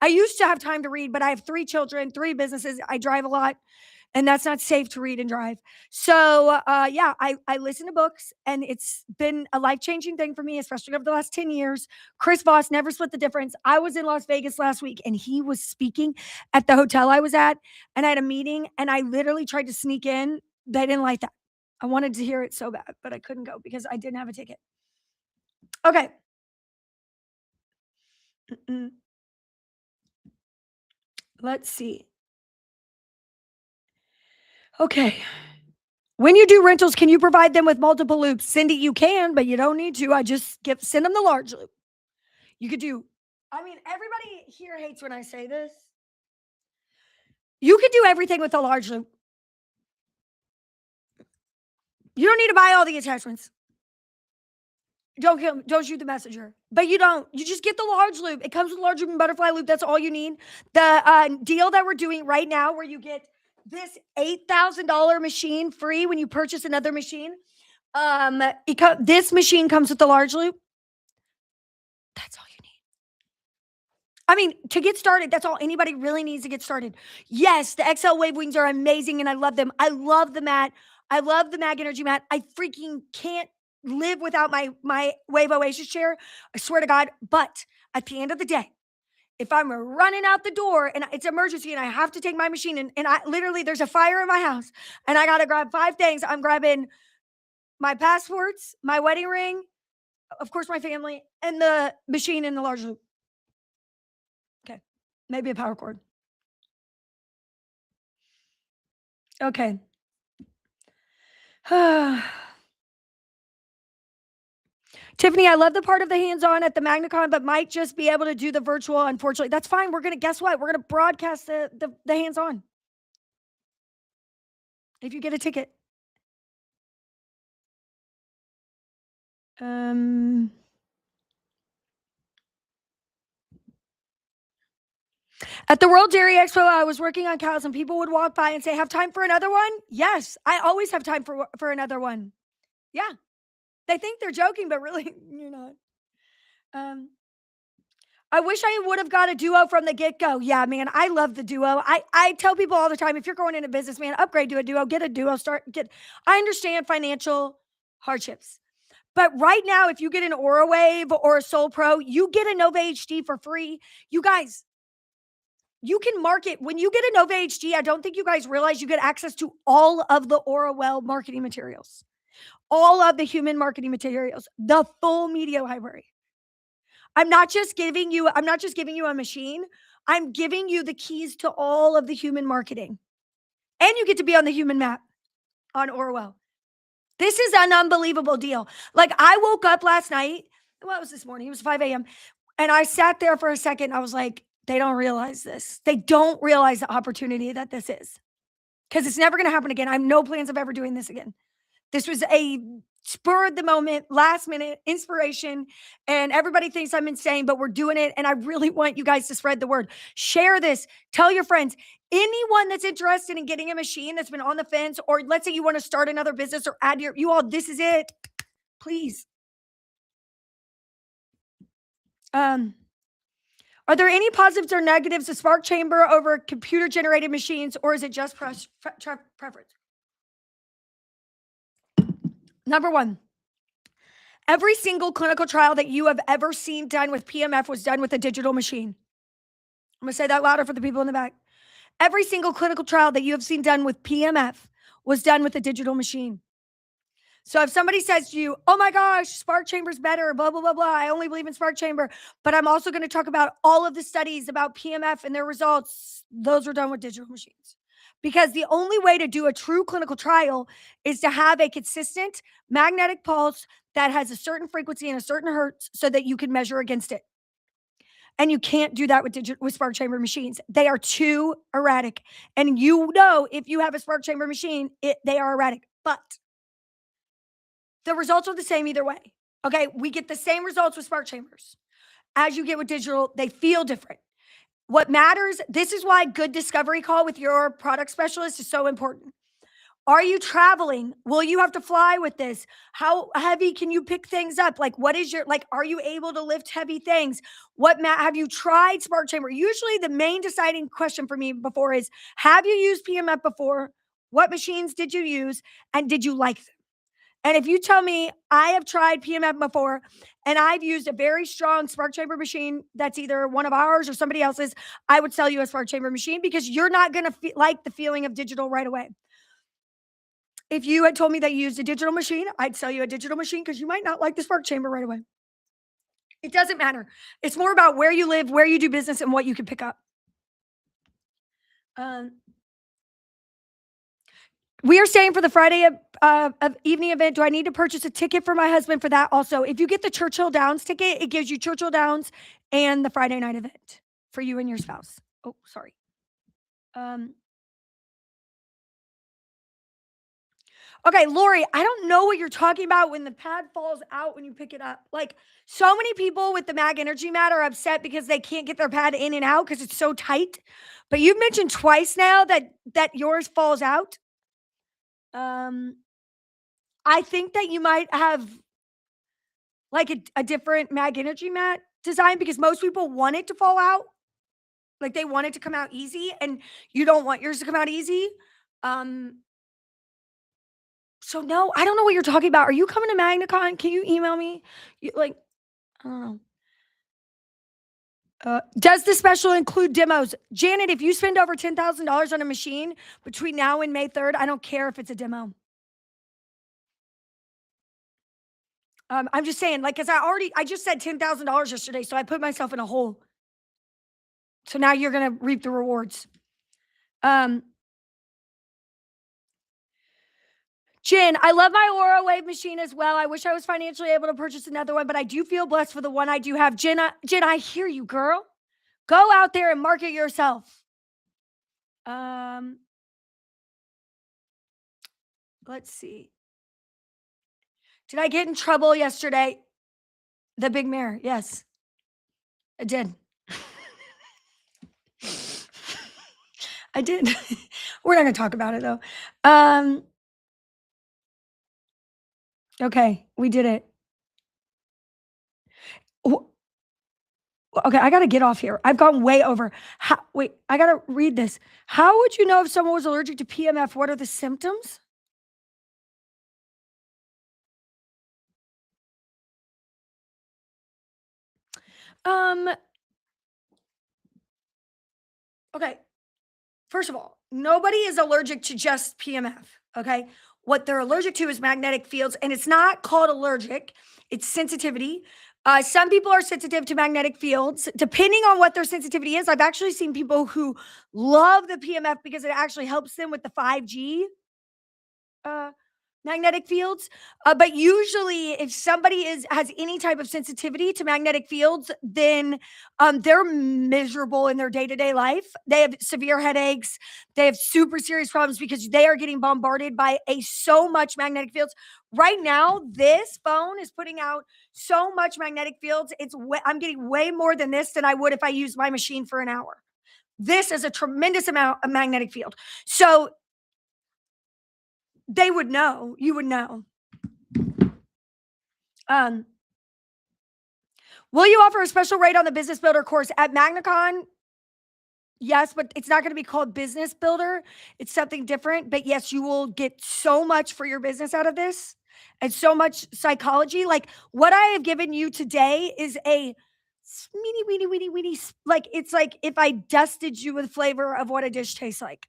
I used to have time to read, but I have 3 children, 3 businesses. I drive a lot, and that's not safe to read and drive. So, yeah, I listen to books, and it's been a life-changing thing for me, especially over the last 10 years. Chris Voss, Never Split the Difference. I was in Las Vegas last week, and he was speaking at the hotel I was at, and I had a meeting, and I literally tried to sneak in. They didn't like that. I wanted to hear it so bad, but I couldn't go because I didn't have a ticket. Okay. Let's see. Okay. When you do rentals, can you provide them with multiple loops? Cindy, you can, but you don't need to. I just send them the large loop. You could do, I mean, everybody here hates when I say this. You could do everything with a large loop. You don't need to buy all the attachments. Don't shoot the messenger. But you don't. You just get the large loop. It comes with large loop and butterfly loop. That's all you need. The deal that we're doing right now where you get this $8,000 machine free when you purchase another machine. This machine comes with the large loop. That's all you need. I mean, to get started, that's all anybody really needs to get started. Yes, the XL Wave Wings are amazing and I love them. I love the mat. I love the Mag Energy mat. I freaking can't live without my Wave Oasis chair. I swear to God. But at the end of the day, if I'm running out the door and it's emergency and I have to take my machine and I literally, there's a fire in my house and I got to grab 5 things. I'm grabbing my passports, my wedding ring, of course, my family, and the machine in the large loop. Okay. Maybe a power cord. Okay. Tiffany, I love the part of the hands-on at the MagnaCon, but might just be able to do the virtual, unfortunately. That's fine. We're gonna guess what? We're gonna broadcast the hands-on if you get a ticket. Um at the World Dairy Expo, I was working on cows and people would walk by and say, "Have time for another one?" Yes, I always have time for another one. Yeah. They think they're joking, but really you're not. Um I wish I would have got a duo from the get-go. Yeah, man, I love the duo. I tell people all the time, if you're going into business, man, upgrade to a duo, get a duo, start get I understand financial hardships. But right now, if you get an Aura Wave or a Soul Pro, you get a Nova HD for free. You guys, you can market when you get a Nova HD. I don't think you guys realize you get access to all of the Aura Well marketing materials, all of the human marketing materials, the full media library. I'm not just giving you a machine. I'm giving you the keys to all of the human marketing. And you get to be on the human map on Orwell. This is an unbelievable deal. Like I woke up last night. What was this morning? It was 5 a.m. And I sat there for a second. I was like, they don't realize this. They don't realize the opportunity that this is. Because it's never going to happen again. I have no plans of ever doing this again. This was a spur of the moment, last minute inspiration. And everybody thinks I'm insane, but we're doing it. And I really want you guys to spread the word. Share this. Tell your friends. Anyone that's interested in getting a machine that's been on the fence, or let's say you want to start another business or add you all, this is it. Please. Um, are there any positives or negatives of Spark Chamber over computer generated machines, or is it just preference? Number one, every single clinical trial that you have ever seen done with PMF was done with a digital machine. I'm going to say that louder for the people in the back. Every single clinical trial that you have seen done with PMF was done with a digital machine. So if somebody says to you, "Oh my gosh, Spark Chamber's better, blah, blah, blah, blah. I only believe in Spark Chamber," but I'm also going to talk about all of the studies about PMF and their results, those were done with digital machines. Because the only way to do a true clinical trial is to have a consistent magnetic pulse that has a certain frequency and a certain hertz so that you can measure against it. And you can't do that with spark chamber machines. They are too erratic. And you know, if you have a spark chamber machine, they are erratic. But the results are the same either way. Okay, we get the same results with spark chambers as you get with digital. They feel different. What matters, this is why good discovery call with your product specialist is so important. Are you traveling? Will you have to fly with this? How heavy can you pick things up? Like, what is your, like, are you able to lift heavy things? Have you tried Spark Chamber? Usually the main deciding question for me before is, have you used PMF before? What machines did you use? And did you like them? And if you tell me I have tried PMF before and I've used a very strong Spark Chamber machine that's either one of ours or somebody else's, I would sell you a Spark Chamber machine because you're not going to like the feeling of digital right away. If you had told me that you used a digital machine, I'd sell you a digital machine because you might not like the Spark Chamber right away. It doesn't matter. It's more about where you live, where you do business, and what you can pick up. Um, we are staying for the Friday of evening event. Do I need to purchase a ticket for my husband for that also? If you get the Churchill Downs ticket, it gives you Churchill Downs and the Friday night event for you and your spouse. Oh, sorry. Okay, Lori, I don't know what you're talking about when the pad falls out when you pick it up. Like, so many people with the Mag Energy Mat are upset because they can't get their pad in and out because it's so tight. But you've mentioned twice now that yours falls out. I think that you might have like a different Mag Energy Mat design because most people want it to fall out. Like they want it to come out easy, and you don't want yours to come out easy. Um, So no, I don't know what you're talking about. Are you coming to MagnaCon? Can you email me? Like, I don't know. Does the special include demos? Janet, if you spend over $10,000 on a machine between now and May 3rd, I don't care if it's a demo. I'm just saying, like, because I just said $10,000 yesterday, so I put myself in a hole. So now you're gonna reap the rewards. Um, Jen, I love my Aura Wave machine as well. I wish I was financially able to purchase another one, but I do feel blessed for the one I do have. Jen, I hear you, girl. Go out there and market yourself. Let's see. Did I get in trouble yesterday? The big mirror. Yes, I did. I did. We're not going to talk about it though. Okay, we did it. Okay, I got to get off here. I've gone way over. Wait, I got to read this. How would you know if someone was allergic to PMF? What are the symptoms? Okay. First of all, nobody is allergic to just PMF. Okay. What they're allergic to is magnetic fields, and it's not called allergic, it's sensitivity. Some people are sensitive to magnetic fields, depending on what their sensitivity is. I've actually seen people who love the PMF because it actually helps them with the 5G uh, magnetic fields. But usually, if somebody has any type of sensitivity to magnetic fields, then they're miserable in their day to day life. They have severe headaches. They have super serious problems because they are getting bombarded by so much magnetic fields. Right now, this phone is putting out so much magnetic fields. I'm getting way more than this than I would if I used my machine for an hour. This is a tremendous amount of magnetic field. So they would know. You would know. Um, will you offer a special rate on the business builder course at MagnaCon? Yes, but it's not going to be called business builder. It's something different. But yes, you will get so much for your business out of this and so much psychology. Like what I have given you today is a weeny, weeny, weeny, weeny, like it's like if I dusted you with flavor of what a dish tastes like.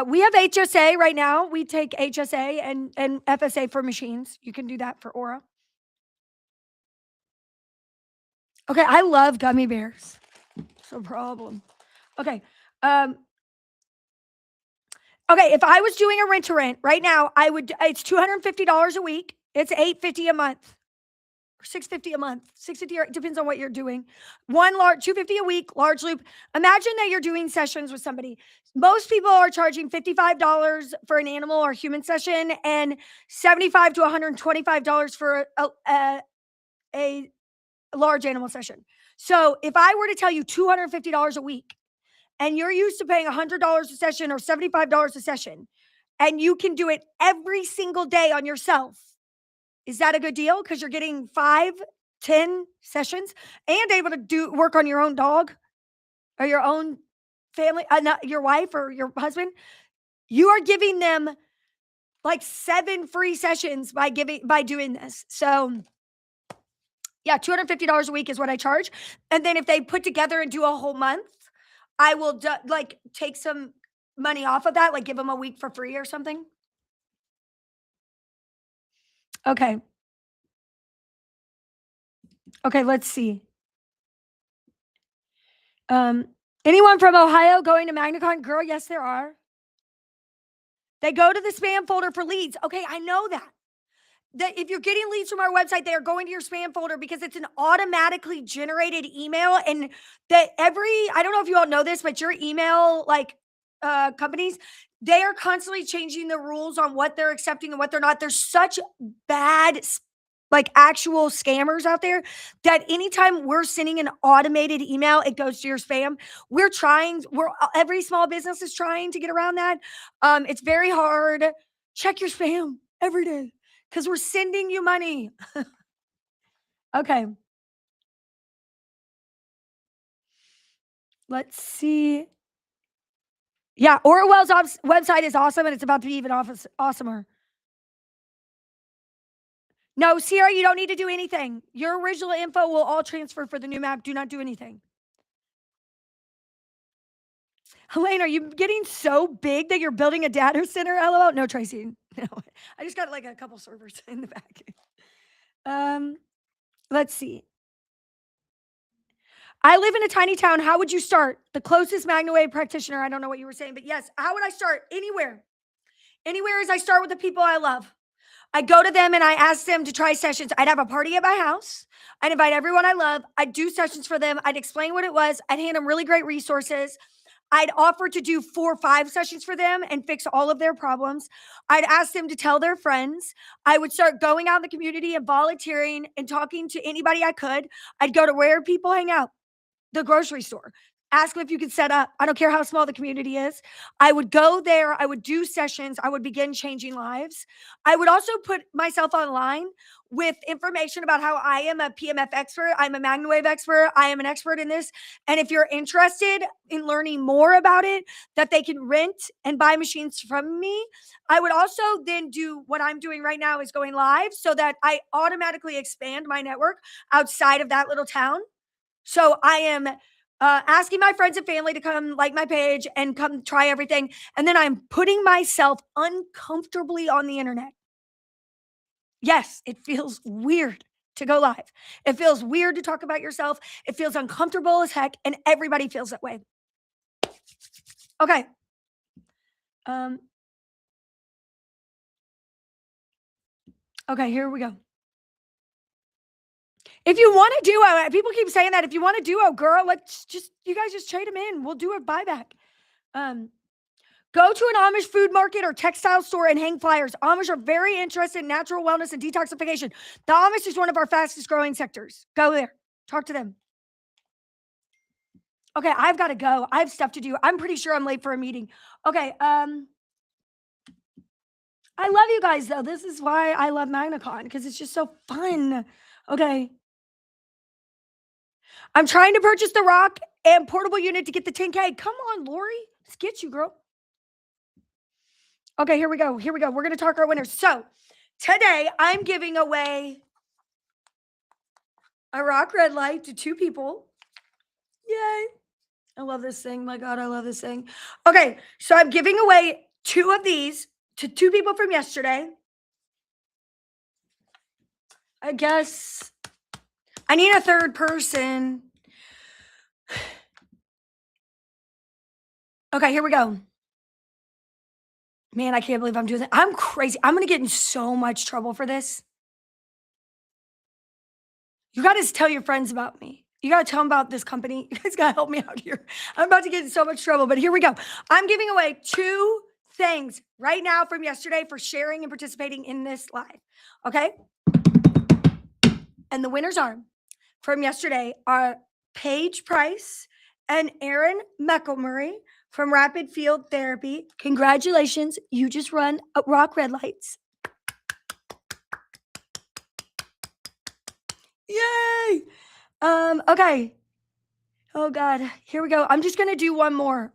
We have HSA right now. We take HSA and FSA for machines. You can do that for Aura. Okay, I love gummy bears. It's a problem. Okay. Um, okay, if I was doing a rent to rent right now, it's $250 a week. It's $850 a month. Or $650 a month. $650 depends on what you're doing. $250 a week, large loop. Imagine that you're doing sessions with somebody. Most people are charging $55 for an animal or human session and $75 to $125 for a large animal session. So if I were to tell you $250 a week and you're used to paying $100 a session or $75 a session, and you can do it every single day on yourself, is that a good deal? Because you're getting 5, 10 sessions and able to work on your own dog or your own family, not your wife or your husband. You are giving them like 7 free sessions by doing this. So yeah, $250 a week is what I charge. And then if they put together and do a whole month, I will take some money off of that, like give them a week for free or something. Okay. Okay, let's see. Anyone from Ohio going to MagnaCon? Girl, yes, there are. They go to the spam folder for leads. Okay, I know that. That if you're getting leads from our website, they are going to your spam folder because it's an automatically generated email. And I don't know if you all know this, but your email, companies, they are constantly changing the rules on what they're accepting and what they're not. There's such bad actual scammers out there that anytime we're sending an automated email, it goes to your spam. Every small business is trying to get around that. It's very hard. Check your spam every day because we're sending you money. Okay. Let's see. Yeah, Orwell's website is awesome and it's about to be even awesomer. No, Sierra, you don't need to do anything. Your original info will all transfer for the new map. Do not do anything. Helene, are you getting so big that you're building a data center? LOL. No, Tracy. No, I just got like a couple servers in the back. Let's see. I live in a tiny town. How would you start? The closest MagnaWave practitioner. I don't know what you were saying, but yes, how would I start? Anywhere. Anywhere is I start with the people I love. I go to them and I ask them to try sessions. I'd have a party at my house. I'd invite everyone I love. I'd do sessions for them. I'd explain what it was. I'd hand them really great resources. I'd offer to do 4 or 5 sessions for them and fix all of their problems. I'd ask them to tell their friends. I would start going out in the community and volunteering and talking to anybody I could. I'd go to where people hang out, the grocery store. Ask them if you could set up. I don't care how small the community is. I would go there. I would do sessions. I would begin changing lives. I would also put myself online with information about how I am a PEMF expert. I'm a MagnaWave expert. I am an expert in this. And if you're interested in learning more about it, that they can rent and buy machines from me. I would also then do what I'm doing right now is going live so that I automatically expand my network outside of that little town. So I am asking my friends and family to come like my page and come try everything. And then I'm putting myself uncomfortably on the internet. Yes, it feels weird to go live. It feels weird to talk about yourself. It feels uncomfortable as heck, and everybody feels that way. Okay. Okay, here we go. If you want a duo, people keep saying that. If you want a duo, girl, you guys just trade them in. We'll do a buyback. Go to an Amish food market or textile store and hang flyers. Amish are very interested in natural wellness and detoxification. The Amish is one of our fastest growing sectors. Go there. Talk to them. Okay, I've got to go. I have stuff to do. I'm pretty sure I'm late for a meeting. Okay, I love you guys, though. This is why I love MagnaCon, because it's just so fun. Okay. I'm trying to purchase the rock and portable unit to get the 10K. Come on, Lori. Let's get you, girl. Okay, here we go. Here we go. We're going to talk our winners. So today I'm giving away a rock red light to 2 people. Yay. I love this thing. My God, I love this thing. Okay, so I'm giving away 2 of these to 2 people from yesterday. I guess I need a third person. Okay, here we go. Man, I can't believe I'm doing that. I'm crazy. I'm going to get in so much trouble for this. You got to tell your friends about me. You got to tell them about this company. You guys got to help me out here. I'm about to get in so much trouble, but here we go. I'm giving away 2 things right now from yesterday for sharing and participating in this live. Okay? And the winners are from yesterday are Paige Price and Aaron McElmurray from Rapid Field Therapy. Congratulations. You just run rock red lights. Yay. Okay. Oh God, here we go. I'm just going to do one more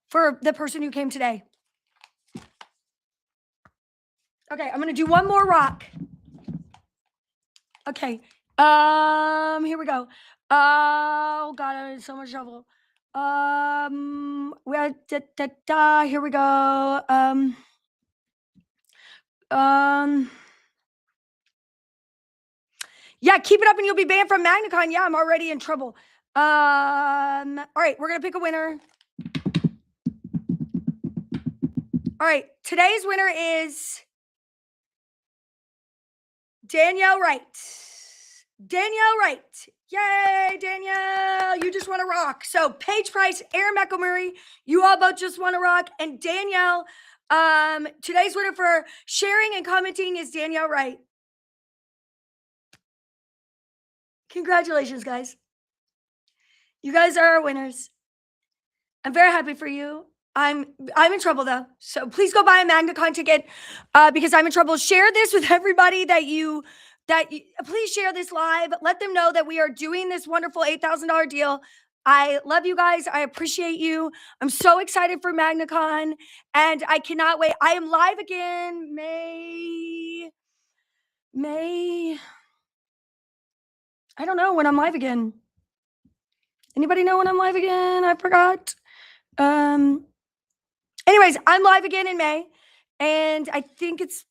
for the person who came today. Okay. I'm going to do one more rock. Okay. Here we go. Oh God, I'm in so much trouble. Here we go. Yeah, keep it up and you'll be banned from MagnaCon. Yeah, I'm already in trouble. All right, we're gonna pick a winner. All right, today's winner is Danielle Wright. Danielle Wright. Yay, Danielle. You just want to rock. So Paige Price, Aaron McElmurray, you all both just want to rock. And Danielle, today's winner for sharing and commenting is Danielle Wright. Congratulations, guys. You guys are our winners. I'm very happy for you. I'm in trouble though. So please go buy a MagnaCon ticket because I'm in trouble. Share this with everybody please share this live. Let them know that we are doing this wonderful $8,000 deal. I love you guys. I appreciate you. I'm so excited for MagnaCon and I cannot wait. I am live again May. I don't know when I'm live again. Anybody know when I'm live again? I forgot. Anyways, I'm live again in May, and I think it's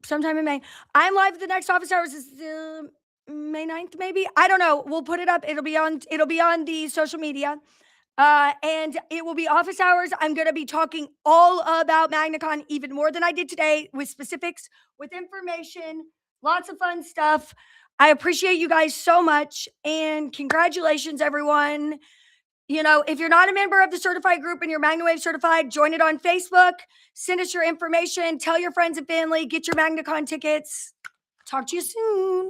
sometime in May. I'm live at the next office hours. May 9th, maybe. I don't know. We'll put it up. It'll be on the social media. And it will be office hours. I'm going to be talking all about MagnaCon even more than I did today, with specifics, with information, lots of fun stuff. I appreciate you guys so much, and congratulations, everyone. You know, if you're not a member of the certified group and you're MagnaWave certified, join it on Facebook. Send us your information. Tell your friends and family. Get your MagnaCon tickets. Talk to you soon.